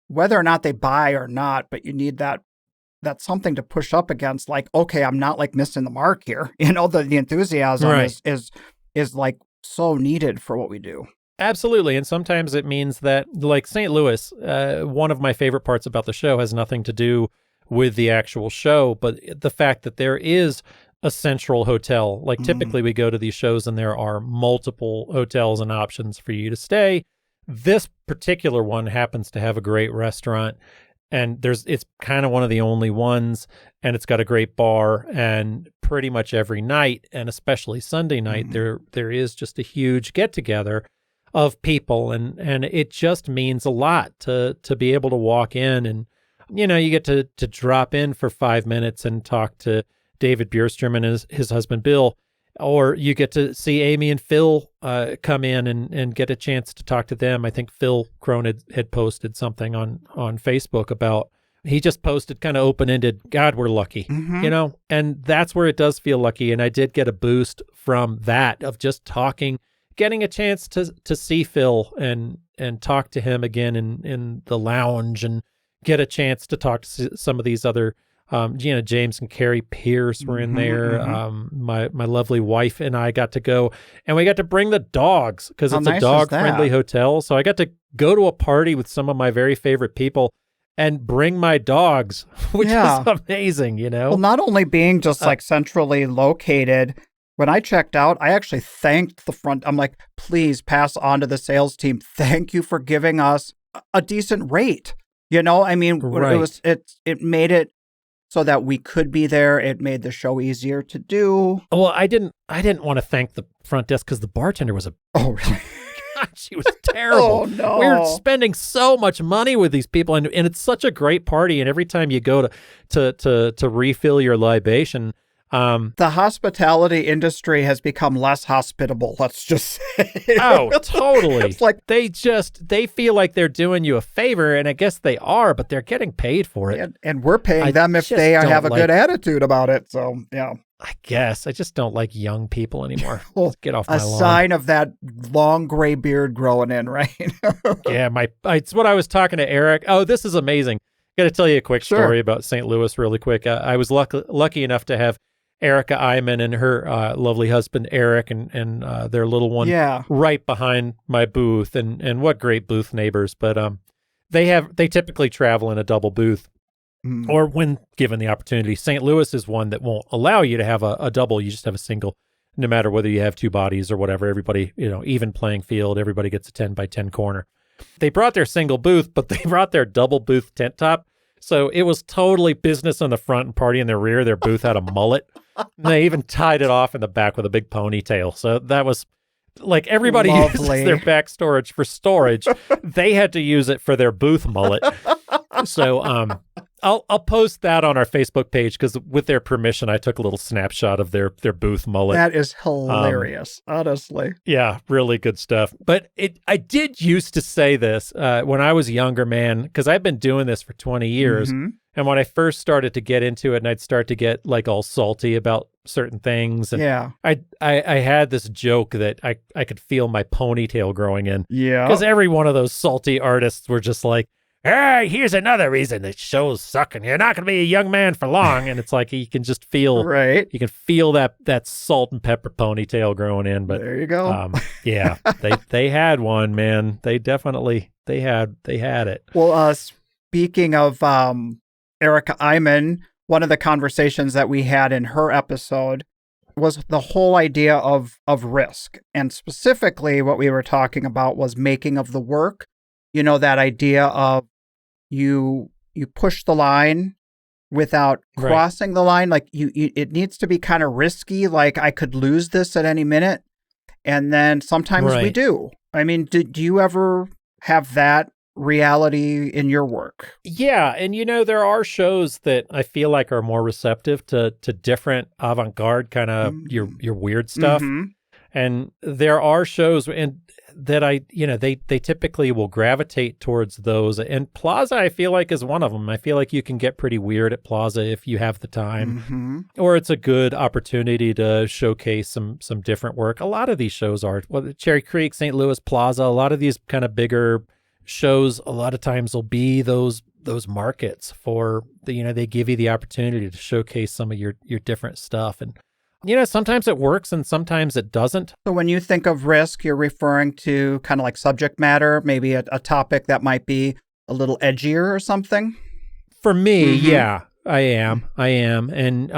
whether or not they buy or not, but you need that's something to push up against. Like, okay, I'm not like missing the mark here. The enthusiasm is like so needed for what we do. Absolutely. And sometimes it means that, like St. Louis, one of my favorite parts about the show has nothing to do with the actual show, but the fact that there is a central hotel. Like typically we go to these shows and there are multiple hotels and options for you to stay. This particular one happens to have a great restaurant, and it's kind of one of the only ones, and it's got a great bar, and pretty much every night, and especially Sunday night, there is just a huge get together of people, and it just means a lot to be able to walk in, and you get to drop in for 5 minutes and talk to David Bjerstrom and his husband Bill, or you get to see Amy and Phil come in and get a chance to talk to them. I think Phil Crone had posted something on Facebook about, he just posted kind of open-ended, God, we're lucky, and that's where it does feel lucky. And I did get a boost from that, of just talking, getting a chance to see Phil and talk to him again in the lounge, and get a chance to talk to some of these other James and Carrie Pierce were in there. My lovely wife and I got to go, and we got to bring the dogs, because it's a dog-friendly hotel. So I got to go to a party with some of my very favorite people and bring my dogs, which is amazing, Well, not only being just like centrally located, when I checked out, I actually thanked the front. I'm like, please pass on to the sales team. Thank you for giving us a decent rate. I mean, right. it made it so that we could be there. It made the show easier to do. Well, I didn't want to thank the front desk, because the bartender was Oh, really? God, she was terrible. Oh, no. We were spending so much money with these people, and it's such a great party. And every time you go to refill your libation, the hospitality industry has become less hospitable, let's just say. Oh, totally. It's like they feel like they're doing you a favor, and I guess they are, but they're getting paid for it. And we're paying them if they have a good attitude about it. So, yeah. I guess. I just don't like young people anymore. Well, get off my lawn. A sign of that long gray beard growing in, right? Yeah, it's what I was talking to Eric. Oh, this is amazing. Got to tell you a quick story about St. Louis really quick. I was lucky enough to have Erica Iman and her lovely husband Eric and their little one right behind my booth, and what great booth neighbors. But they typically travel in a double booth, or when given the opportunity. St. Louis is one that won't allow you to have a double. You just have a single, no matter whether you have two bodies or whatever. Everybody, even playing field, everybody gets a 10x10 corner. They brought their single booth, but they brought their double booth tent top. So it was totally business on the front and party in the rear. Their booth had a mullet. And they even tied it off in the back with a big ponytail. So that was like, everybody uses their back storage for storage. They had to use it for their booth mullet. So I'll post that on our Facebook page, because with their permission, I took a little snapshot of their booth mullet. That is hilarious, honestly. Yeah, really good stuff. But I did used to say this when I was younger, man, because I've been doing this for 20 years. And when I first started to get into it, and I'd start to get like all salty about certain things, and I had this joke that I could feel my ponytail growing in. Yeah. Because every one of those salty artists were just like, hey, here's another reason that shows suck, and you're not going to be a young man for long. And it's like, you can just feel, you can feel that salt and pepper ponytail growing in. But there you go. Yeah, they had one, man. They definitely, they had it. Well, speaking of Erica Iman, one of the conversations that we had in her episode was the whole idea of risk. And specifically what we were talking about was making of the work. That idea of you push the line without crossing the line. Like it needs to be kind of risky. Like, I could lose this at any minute. And then sometimes we do. I mean, do you ever have that reality in your work? Yeah. And, there are shows that I feel like are more receptive to different avant-garde kind of your weird stuff. And there are shows that they typically will gravitate towards those. And Plaza, I feel like, is one of them. I feel like you can get pretty weird at Plaza if you have the time, or it's a good opportunity to showcase some different work. A lot of these shows are, Cherry Creek, St. Louis, Plaza, a lot of these kind of bigger shows, a lot of times will be those markets for they give you the opportunity to showcase some of your different stuff. And sometimes it works and sometimes it doesn't. So when you think of risk, you're referring to kind of like subject matter, maybe a topic that might be a little edgier or something? For me, yeah. I am. And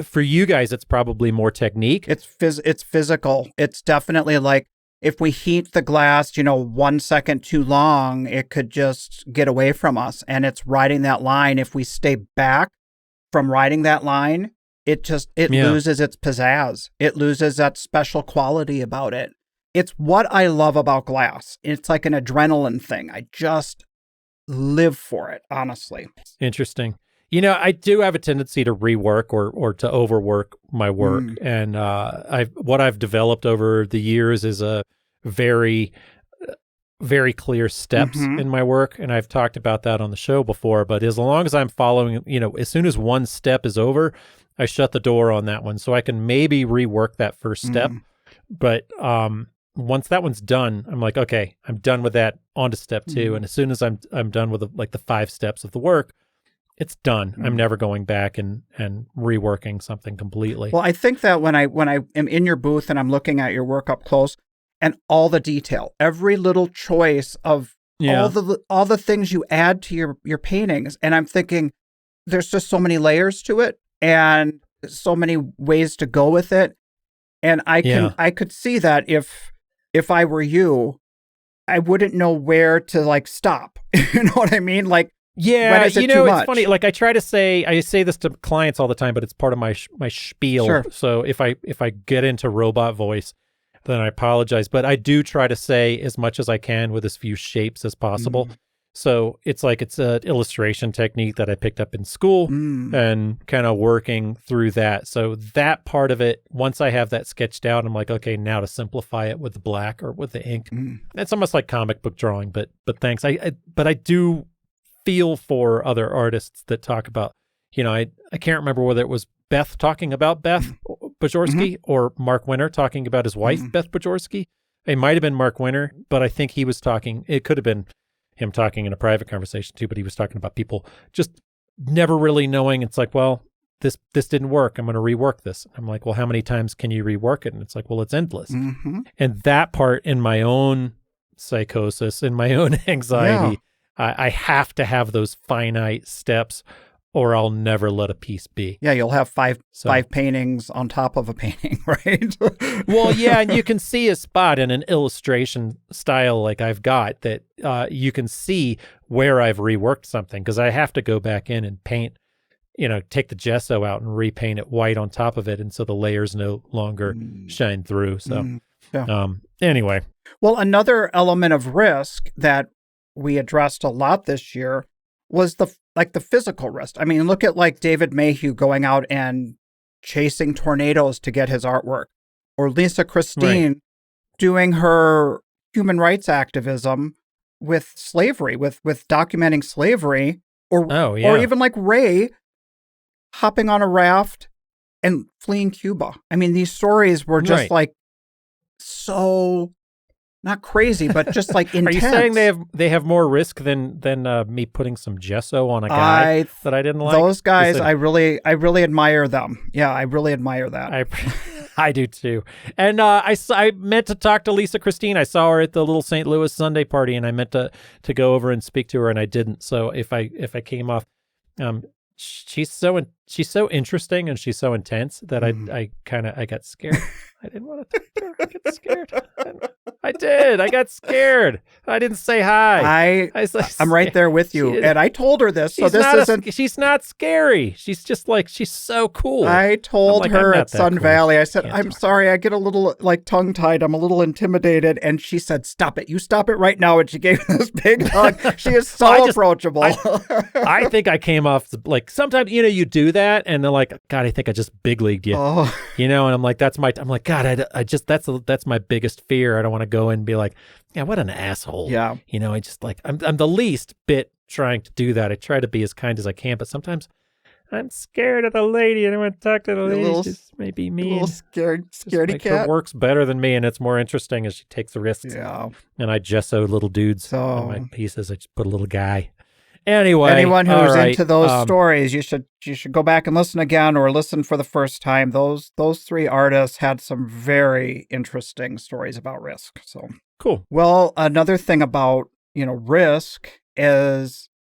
for you guys, it's probably more technique. It's physical. It's definitely like if we heat the glass, 1 second too long, it could just get away from us. And it's riding that line. If we stay back from riding that line, it loses its pizzazz. It loses that special quality about it. It's what I love about glass. It's like an adrenaline thing. I just live for it, honestly. Interesting. I do have a tendency to rework or to overwork my work. And what I've developed over the years is a very, very clear steps in my work. And I've talked about that on the show before, but as long as I'm following, as soon as one step is over, I shut the door on that one. So I can maybe rework that first step. But once that one's done, I'm like, okay, I'm done with that, on to step 2. And as soon as I'm done with the 5 steps of the work, it's done. I'm never going back and reworking something completely. Well, I think that when I am in your booth and I'm looking at your work up close and all the detail, every little choice of all the things you add to your paintings, and I'm thinking there's just so many layers to it and so many ways to go with it. And I could see that if I were you, I wouldn't know where to stop. You know what I mean? Yeah, it's funny. I say this to clients all the time, but it's part of my spiel. Sure. So if I get into robot voice, then I apologize. But I do try to say as much as I can with as few shapes as possible. So it's an illustration technique that I picked up in school and kind of working through that. So that part of it, once I have that sketched out, I'm like, okay, now to simplify it with the black or with the ink. It's almost like comic book drawing, but thanks. But I do feel for other artists that talk about, I can't remember whether it was Beth talking about Beth Bajorski or Mark Winter talking about his wife, Beth Bajorski. It might have been Mark Winter, but I think he was talking, it could have been him talking in a private conversation too, but he was talking about people just never really knowing. It's like, well, this didn't work. I'm going to rework this. I'm like, well, how many times can you rework it? And it's like, well, it's endless. And that part in my own psychosis, in my own anxiety, I have to have those finite steps or I'll never let a piece be. Yeah, you'll have five paintings on top of a painting, right? Well, yeah, and you can see a spot in an illustration style like I've got that you can see where I've reworked something because I have to go back in and paint, take the gesso out and repaint it white on top of it, and so the layers no longer shine through. So anyway. Well, another element of risk that we addressed a lot this year was the physical risk. I mean, look at David Mayhew going out and chasing tornadoes to get his artwork, or Lisa Christine doing her human rights activism with slavery, with documenting slavery, or even Ray hopping on a raft and fleeing Cuba. I mean, these stories were just so not crazy, but just intense. Are you saying they have more risk than me putting some gesso on a guy that I didn't like? Those guys, I really admire them. Yeah, I really admire that. I do too. And I meant to talk to Lisa Christine. I saw her at the little St. Louis Sunday party, and I meant to go over and speak to her, and I didn't. So if I came off, she's so interesting and she's so intense that I got scared. I didn't want to talk to her. I got scared. I got scared. I didn't say hi. I'm right there with you. And I told her this. So she's not scary. She's just she's so cool. I told her at Sun Valley, I said, I'm sorry, I get a little tongue tied. I'm a little intimidated. And she said, stop it. You stop it right now. And she gave me this big hug. She is so approachable. I think I came off sometimes, you do that. And they're like, God, I think I just big leagued you, and I'm like, God, that's my biggest fear. I don't want to go in and be like, yeah, what an asshole. Yeah. I just I'm the least bit trying to do that. I try to be as kind as I can, but sometimes I'm scared of the lady and I want to talk to the lady. She's maybe mean. A little scaredy cat. Her works better than me and it's more interesting as she takes the risks. Yeah. And I gesso little dudes on my pieces. I just put a little guy. Anyway, anyone who's into those stories, you should go back and listen again or listen for the first time. Those 3 artists had some very interesting stories about risk. So cool. Well, another thing about risk is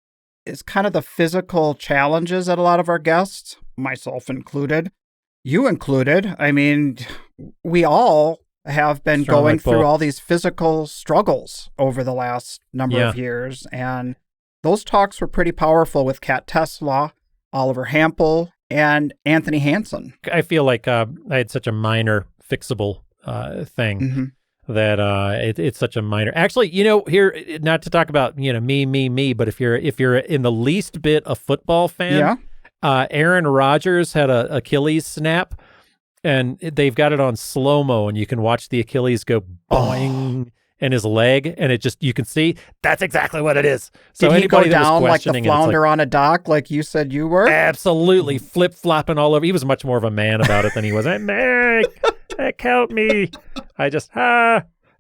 is kind of the physical challenges that a lot of our guests, myself included, you included. I mean, we all have been going through all these physical struggles over the last number of years. And those talks were pretty powerful with Kat Tesla, Oliver Hampel, and Anthony Hansen. I feel like I had such a minor fixable thing that it's such a minor. Actually, here, not to talk about me, but if you're in the least bit a football fan, Aaron Rodgers had a Achilles snap, and they've got it on slow-mo, and you can watch the Achilles go boing in his leg, and you can see that's exactly what it is. So did he go down like the flounder on a dock, like you said you were? Absolutely, flip-flopping all over. He was much more of a man about it than he was. Count me.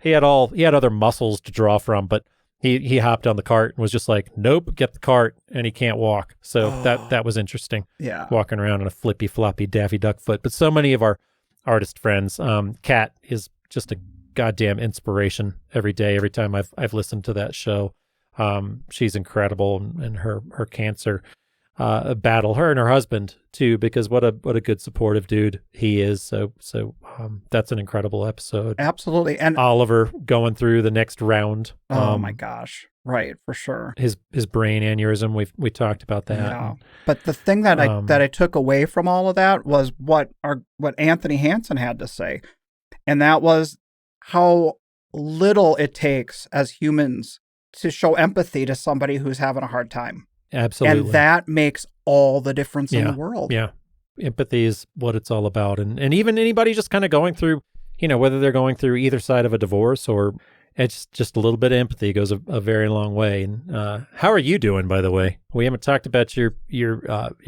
He had other muscles to draw from, but he hopped on the cart and was just like, nope, get the cart, and he can't walk. So that was interesting. Yeah, walking around on a flippy floppy Daffy Duck foot. But so many of our artist friends, Kat is just a goddamn inspiration every day. Every time I've listened to that show, she's incredible, and her cancer battle, her and her husband too, because what a good supportive dude he is. So that's an incredible episode. Absolutely. And Oliver going through the next round. Oh my gosh. Right, for sure. His brain aneurysm. We talked about that. Yeah. But the thing that I took away from all of that was what Anthony Hansen had to say. And that was how little it takes as humans to show empathy to somebody who's having a hard time. Absolutely. And that makes all the difference in the world. Yeah. Empathy is what it's all about. And even anybody just kind of going through, whether they're going through either side of a divorce, or it's just a little bit of empathy goes a very long way. And how are you doing, by the way? We haven't talked about your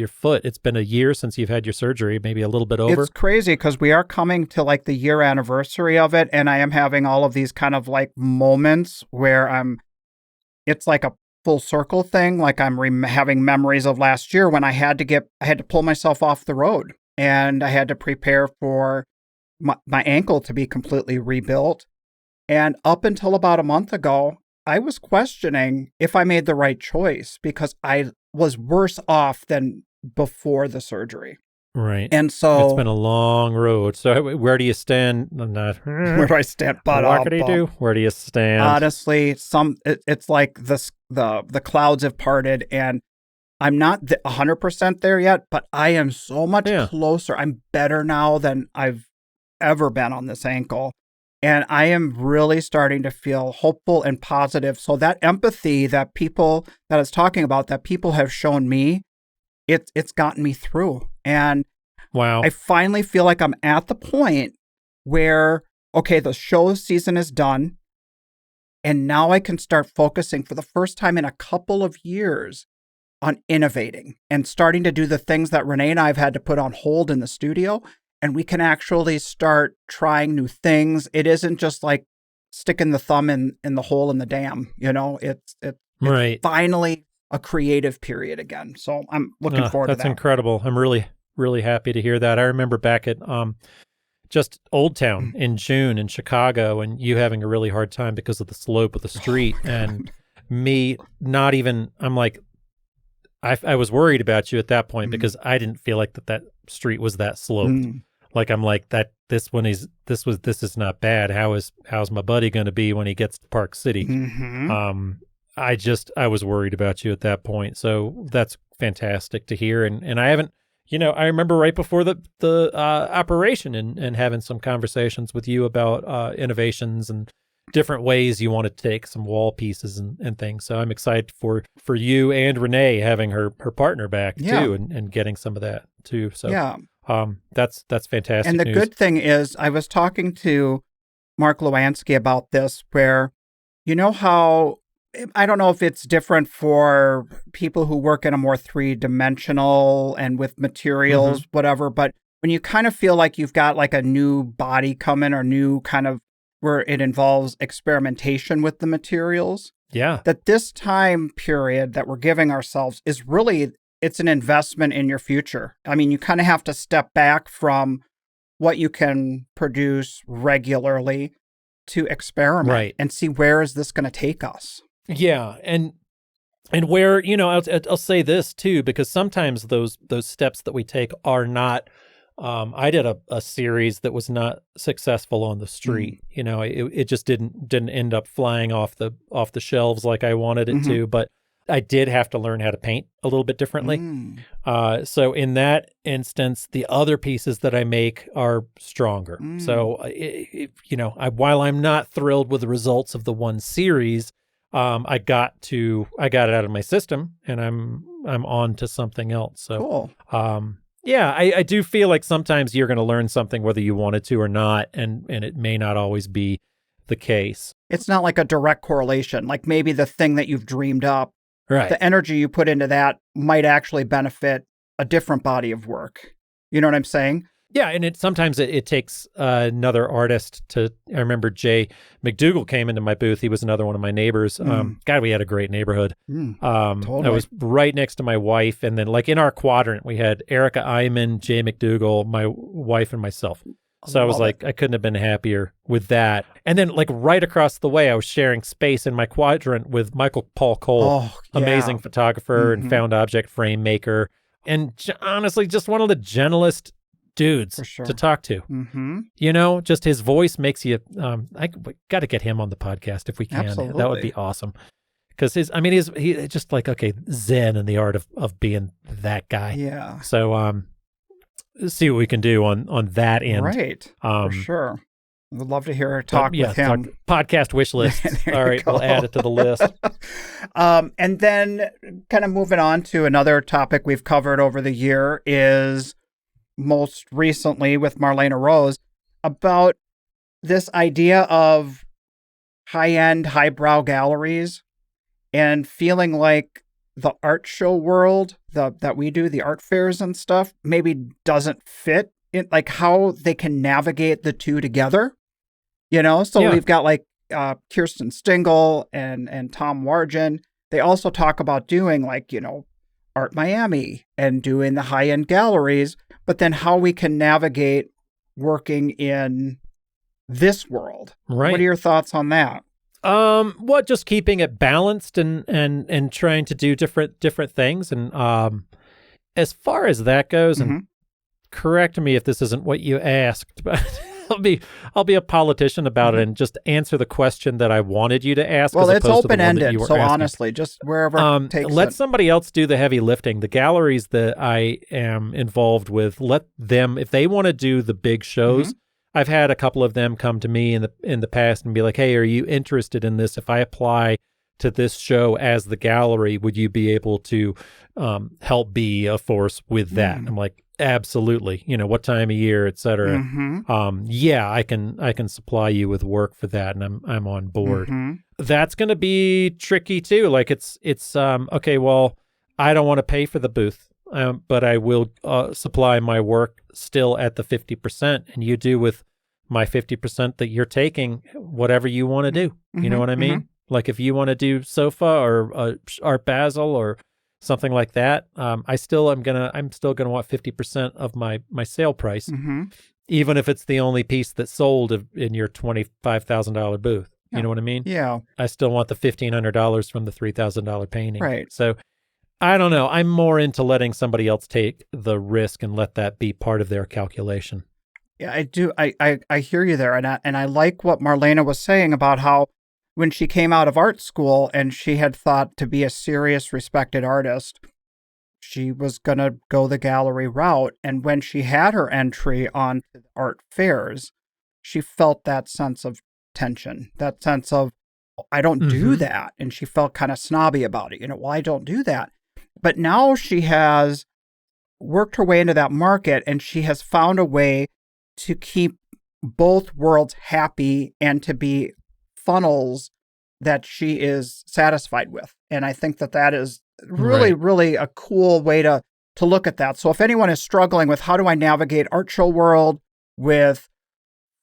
foot. It's been a year since you've had your surgery, maybe a little bit over. It's crazy because we are coming to like the year anniversary of it, and I am having all of these kind of like moments where it's like a full circle thing. Like I'm having memories of last year when I had to pull myself off the road, and I had to prepare for my ankle to be completely rebuilt. And up until about a month ago, I was questioning if I made the right choice because I was worse off than before the surgery. Right. And so it's been a long road. So where do you stand? Where do I stand? What could he do? Where do you stand? Honestly, it's like the clouds have parted, and I'm not 100% there yet, but I am so much closer. I'm better now than I've ever been on this ankle. And I am really starting to feel hopeful and positive. So that empathy that I was talking about, that people have shown me, it's gotten me through. And wow, I finally feel like I'm at the point where, okay, the show season is done. And now I can start focusing for the first time in a couple of years on innovating and starting to do the things that Renee and I have had to put on hold in the studio. And we can actually start trying new things. It isn't just like sticking the thumb in the hole in the dam. It's right. Finally a creative period again. So I'm looking forward to that. That's incredible. I'm really, really happy to hear that. I remember back at just Old Town in June in Chicago, and you having a really hard time because of the slope of the street, and me not even. I'm like, I was worried about you at that point because I didn't feel like that street was that sloped. Like I'm like that. This is not bad. How's my buddy going to be when he gets to Park City? I was worried about you at that point. So that's fantastic to hear. And I haven't, I remember right before the operation and having some conversations with you about innovations and different ways you want to take some wall pieces and things. So I'm excited for you and Renee having her partner back too, and getting some of that too. So that's fantastic. And the news. good thing is I was talking to Mark Lewanski about this, where how, I don't know if it's different for people who work in a more three-dimensional and with materials, whatever, but when you kind of feel like you've got like a new body coming, or new kind of where it involves experimentation with the materials. Yeah. That this time period that we're giving ourselves is really, it's an investment in your future. I mean, you kind of have to step back from what you can produce regularly to experiment and see where is this going to take us. Yeah. And And where, I'll say this too, because sometimes those steps that we take are not. I did a series that was not successful on the street. It just didn't end up flying off the shelves like I wanted it to. But I did have to learn how to paint a little bit differently. So in that instance, the other pieces that I make are stronger. So while I'm not thrilled with the results of the one series, I got it out of my system, and I'm on to something else. So cool. Yeah, I do feel like sometimes you're going to learn something whether you wanted to or not, and it may not always be the case. It's not like a direct correlation. Like maybe the thing that you've dreamed up, right, the energy you put into that might actually benefit a different body of work. You know what I'm saying? Yeah, and sometimes it takes another artist to. I remember Jay McDougall came into my booth. He was another one of my neighbors. God, we had a great neighborhood. Totally. I was right next to my wife, and then like in our quadrant, we had Erica Iman, Jay McDougall, my wife, and myself. So I was like, I couldn't have been happier with that. And then like right across the way, I was sharing space in my quadrant with Michael Paul Cole, amazing photographer and found object frame maker, and honestly, just one of the gentlest dudes to talk to. Just his voice makes you I got to get him on the podcast if we can. Absolutely. That would be awesome, because he's just like zen in the art of being that guy. So see what we can do on that end, right? For sure. I'd love to hear her talk with him. Podcast wish list. All right, we'll add it to the list. And then kind of moving on to another topic we've covered over the year is most recently with Marlena Rose about this idea of high-end, highbrow galleries and feeling like the art show world that we do, the art fairs and stuff, maybe doesn't fit in, like how they can navigate the two together, So we've got like Kirsten Stingel and Tom Wargen. They also talk about doing like, Art Miami and doing the high-end galleries, but then how we can navigate working in this world. Right. What are your thoughts on that? Just keeping it balanced and trying to do different things. And as far as that goes, and correct me if this isn't what you asked, but I'll be a politician about it and just answer the question that I wanted you to ask. Well, it's open-ended, so asking. Honestly, just wherever it takes let somebody else do the heavy lifting. The galleries that I am involved with, let them, if they want to do the big shows. I've had a couple of them come to me in the past and be like, "Hey, are you interested in this? If I apply to this show as the gallery, would you be able to help be a force with that?" I'm like, absolutely. What time of year, et cetera. I can supply you with work for that, and I'm on board. That's going to be tricky too. Like it's okay. Well, I don't want to pay for the booth. But I will supply my work still at the 50%, and you do with my 50% that you're taking whatever you want to do. You know what I mean? Like if you want to do sofa or Art Basel or something like that, I'm still gonna want 50% of my sale price, even if it's the only piece that's sold in your $25,000 booth. You know what I mean? Yeah. I still want the $1,500 from the $3,000 painting. Right. So. I don't know. I'm more into letting somebody else take the risk and let that be part of their calculation. Yeah, I do. I hear you there. And I like what Marlena was saying about how when she came out of art school and she had thought to be a serious, respected artist, she was going to go the gallery route. And when she had her entry on art fairs, she felt that sense of tension, that sense of, I don't do that. And she felt kind of snobby about it. Well, I don't do that. But now she has worked her way into that market, and she has found a way to keep both worlds happy and to be funnels that she is satisfied with. And I think that is really, really a cool way to look at that. So if anyone is struggling with how do I navigate art show world with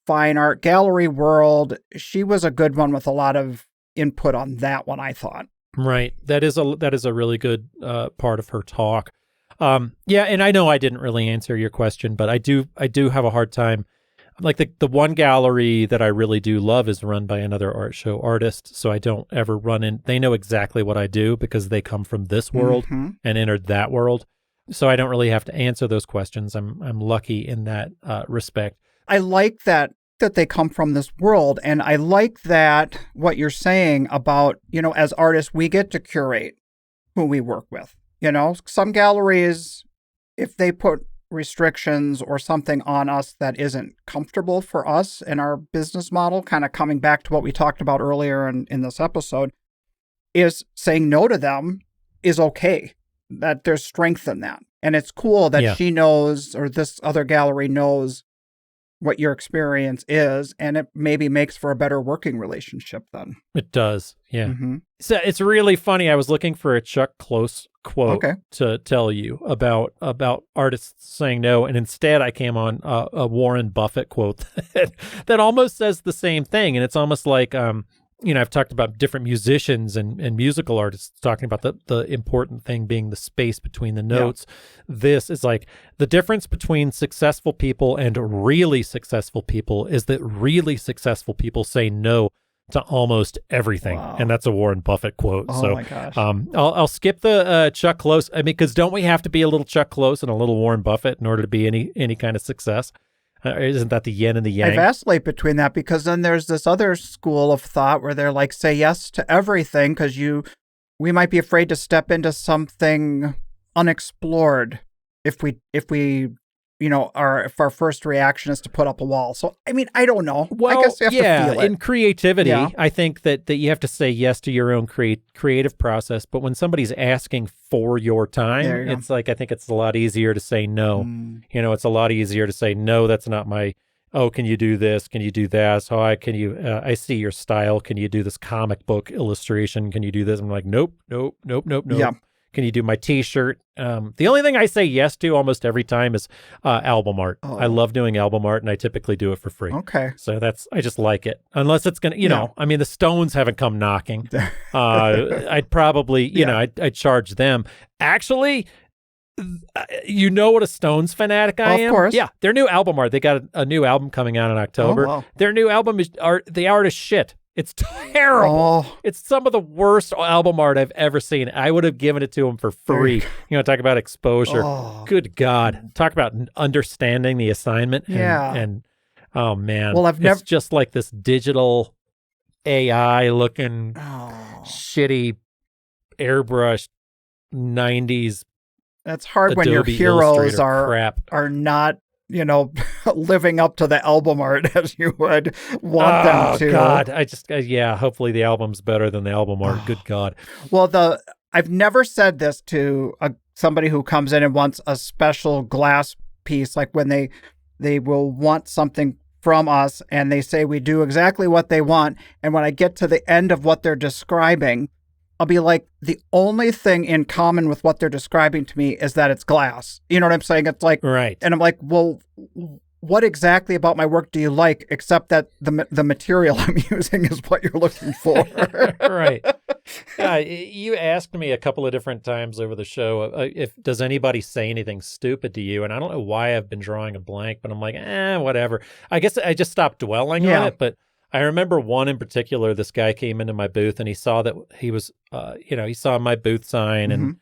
fine art gallery world, she was a good one with a lot of input on that one, I thought. Right. That is a really good part of her talk. And I know I didn't really answer your question, but I do have a hard time Like the one gallery that I really do love is run by another art show artist, so I don't ever run in. They know exactly what I do because they come from this world and entered that world. So I don't really have to answer those questions. I'm lucky in that respect. I like that they come from this world, and I like that what you're saying about, as artists, we get to curate who we work with. Some galleries, if they put restrictions or something on us that isn't comfortable for us in our business model, kind of coming back to what we talked about earlier in this episode, is saying no to them is okay. That there's strength in that. And it's cool that she knows, or this other gallery knows, what your experience is, and it maybe makes for a better working relationship then. It does, yeah. So it's really funny. I was looking for a Chuck Close quote to tell you about artists saying no, and instead I came on a Warren Buffett quote that almost says the same thing, and it's almost like I've talked about different musicians and musical artists talking about the important thing being the space between the notes. This is like the difference between successful people and really successful people is that really successful people say no to almost everything. Wow. And that's a Warren Buffett quote. Oh my gosh. I'll skip the Chuck Close. I mean, because don't we have to be a little Chuck Close and a little Warren Buffett in order to be any kind of success? Isn't that the yin and the yang? I vacillate between that, because then there's this other school of thought where they're like, say yes to everything, because we might be afraid to step into something unexplored if our first reaction is to put up a wall. So, I mean, I don't know. Well, I guess you have to feel it. In creativity, I think that you have to say yes to your own creative process. But when somebody's asking for your time, it's like, I think it's a lot easier to say no. It's a lot easier to say, no, that's not my, can you do this? Can you do that? So I see your style. Can you do this comic book illustration? Can you do this? I'm like, nope. Yeah. Can you do my T-shirt? The only thing I say yes to almost every time is album art. I love doing album art, and I typically do it for free. Okay. So I just like it. Unless it's going to, I mean, the Stones haven't come knocking. I'd probably, I'd charge them. Actually, you know what a Stones fanatic I am? Of course. Yeah, their new album art. They got a new album coming out in October. Oh, wow. Their new album the art is shit. It's terrible. It's some of the worst album art I've ever seen. I would have given it to him for free. Talk about exposure. Good God. Talk about understanding the assignment. And oh, man. Well, it's just like this digital AI looking shitty airbrush 90s. That's hard Adobe when your heroes crap. are not, living up to the album art as you would want them to. Oh, God. I just, hopefully the album's better than the album art. Good God. Well, I've never said this to somebody who comes in and wants a special glass piece, like when they will want something from us and they say we do exactly what they want. And when I get to the end of what they're describing, I'll be like, the only thing in common with what they're describing to me is that it's glass. You know what I'm saying? It's like, right. And I'm like, well, what exactly about my work do you like, except that the material I'm using is what you're looking for? Right. Yeah, you asked me a couple of different times over the show, does anybody say anything stupid to you? And I don't know why I've been drawing a blank, but I'm like, whatever. I guess I just stopped dwelling on it, but I remember one in particular. This guy came into my booth and he saw that he was, he saw my booth sign and,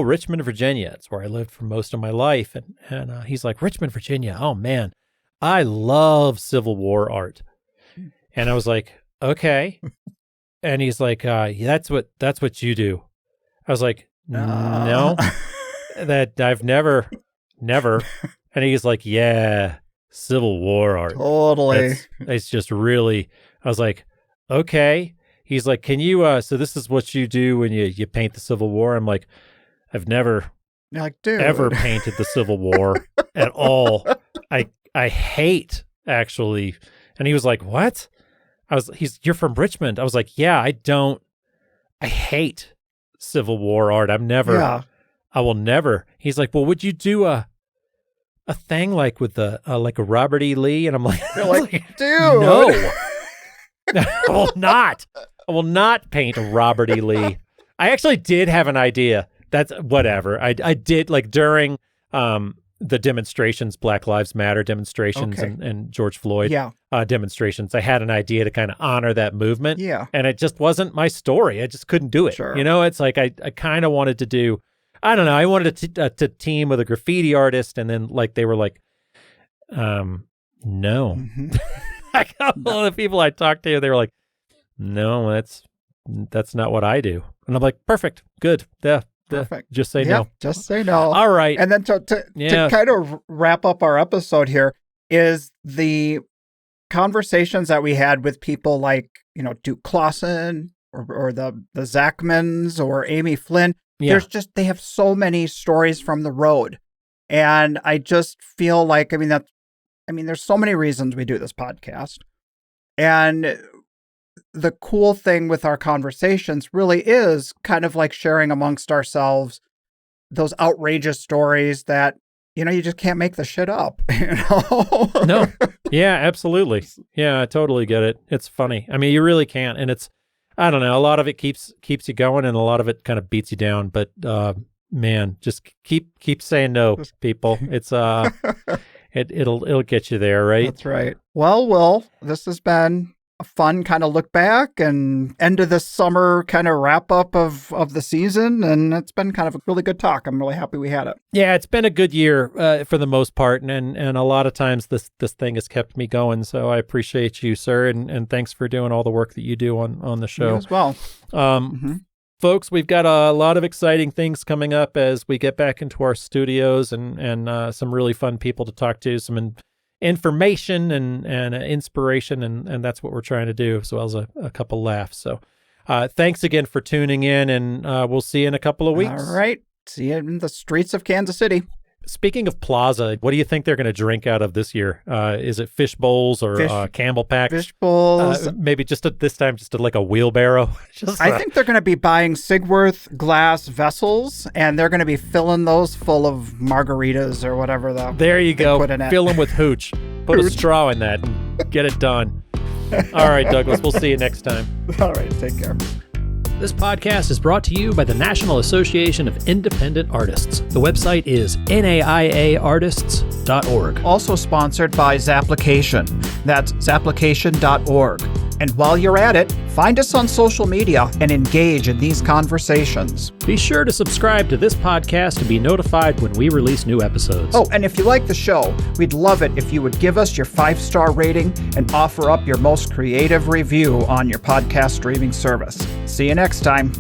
Richmond, Virginia. It's where I lived for most of my life. And he's like, Richmond, Virginia. Oh man, I love Civil War art. And I was like, okay. And he's like, that's what you do. I was like, no, that I've never. And he's like, yeah. Civil War art. Totally. It's just really, I was like, okay. He's like, can you, so this is what you do when you paint the Civil War? I'm like, I've never ever painted the Civil War at all. I hate, actually. And he was like, what? You're from Richmond. I was like, yeah, I hate Civil War art. I will never. He's like, well, would you do a thing like with like a Robert E. Lee? And I'm like, you're like, dude, no, I will not paint a Robert E. Lee. I actually did have an idea. That's whatever. I did, like during the demonstrations, Black Lives Matter demonstrations and George Floyd demonstrations. I had an idea to kind of honor that movement. Yeah. And it just wasn't my story. I just couldn't do it. Sure. It's like I kind of wanted to do, I don't know, I wanted to team with a graffiti artist, and then like they were like, no. Mm-hmm. A couple of the people I talked to, they were like, no, that's not what I do. And I'm like, perfect, good, perfect. Just say no. Just say no. All right. And then to kind of wrap up our episode here is the conversations that we had with people like, Duke Clausen or the Zachmans or Amy Flynn. Yeah. They have so many stories from the road. And I just feel like, there's so many reasons we do this podcast. And the cool thing with our conversations really is kind of like sharing amongst ourselves those outrageous stories that, you just can't make the shit up, No. Yeah, absolutely. Yeah, I totally get it. It's funny. You really can't. And it's, I don't know, a lot of it keeps you going and a lot of it kind of beats you down. But man, just keep saying no, people. It's it'll get you there, right? That's right. Well, Will, this has been a fun kind of look back and end of this summer kind of wrap up of the season. And it's been kind of a really good talk. I'm really happy we had it. Yeah, it's been a good year for the most part. And a lot of times this thing has kept me going. So I appreciate you, sir. And thanks for doing all the work that you do on the show. You as well. Folks, we've got a lot of exciting things coming up as we get back into our studios and some really fun people to talk to, some information and inspiration, and that's what we're trying to do, as well as a couple laughs. So thanks again for tuning in, and we'll see you in a couple of weeks. All right. See you in the streets of Kansas City. Speaking of Plaza, what do you think they're going to drink out of this year? Is it fish bowls or Campbell Pack? Fish bowls. Maybe this time like a wheelbarrow. I think they're going to be buying Sigworth glass vessels, and they're going to be filling those full of margaritas or whatever. There you go. Fill them with hooch. Put a straw in that and get it done. All right, Douglas. We'll see you next time. All right. Take care. This podcast is brought to you by the National Association of Independent Artists. The website is naiaartists.org. Also sponsored by Zapplication. That's zapplication.org. And while you're at it, find us on social media and engage in these conversations. Be sure to subscribe to this podcast to be notified when we release new episodes. Oh, and if you like the show, we'd love it if you would give us your 5-star rating and offer up your most creative review on your podcast streaming service. See you next time.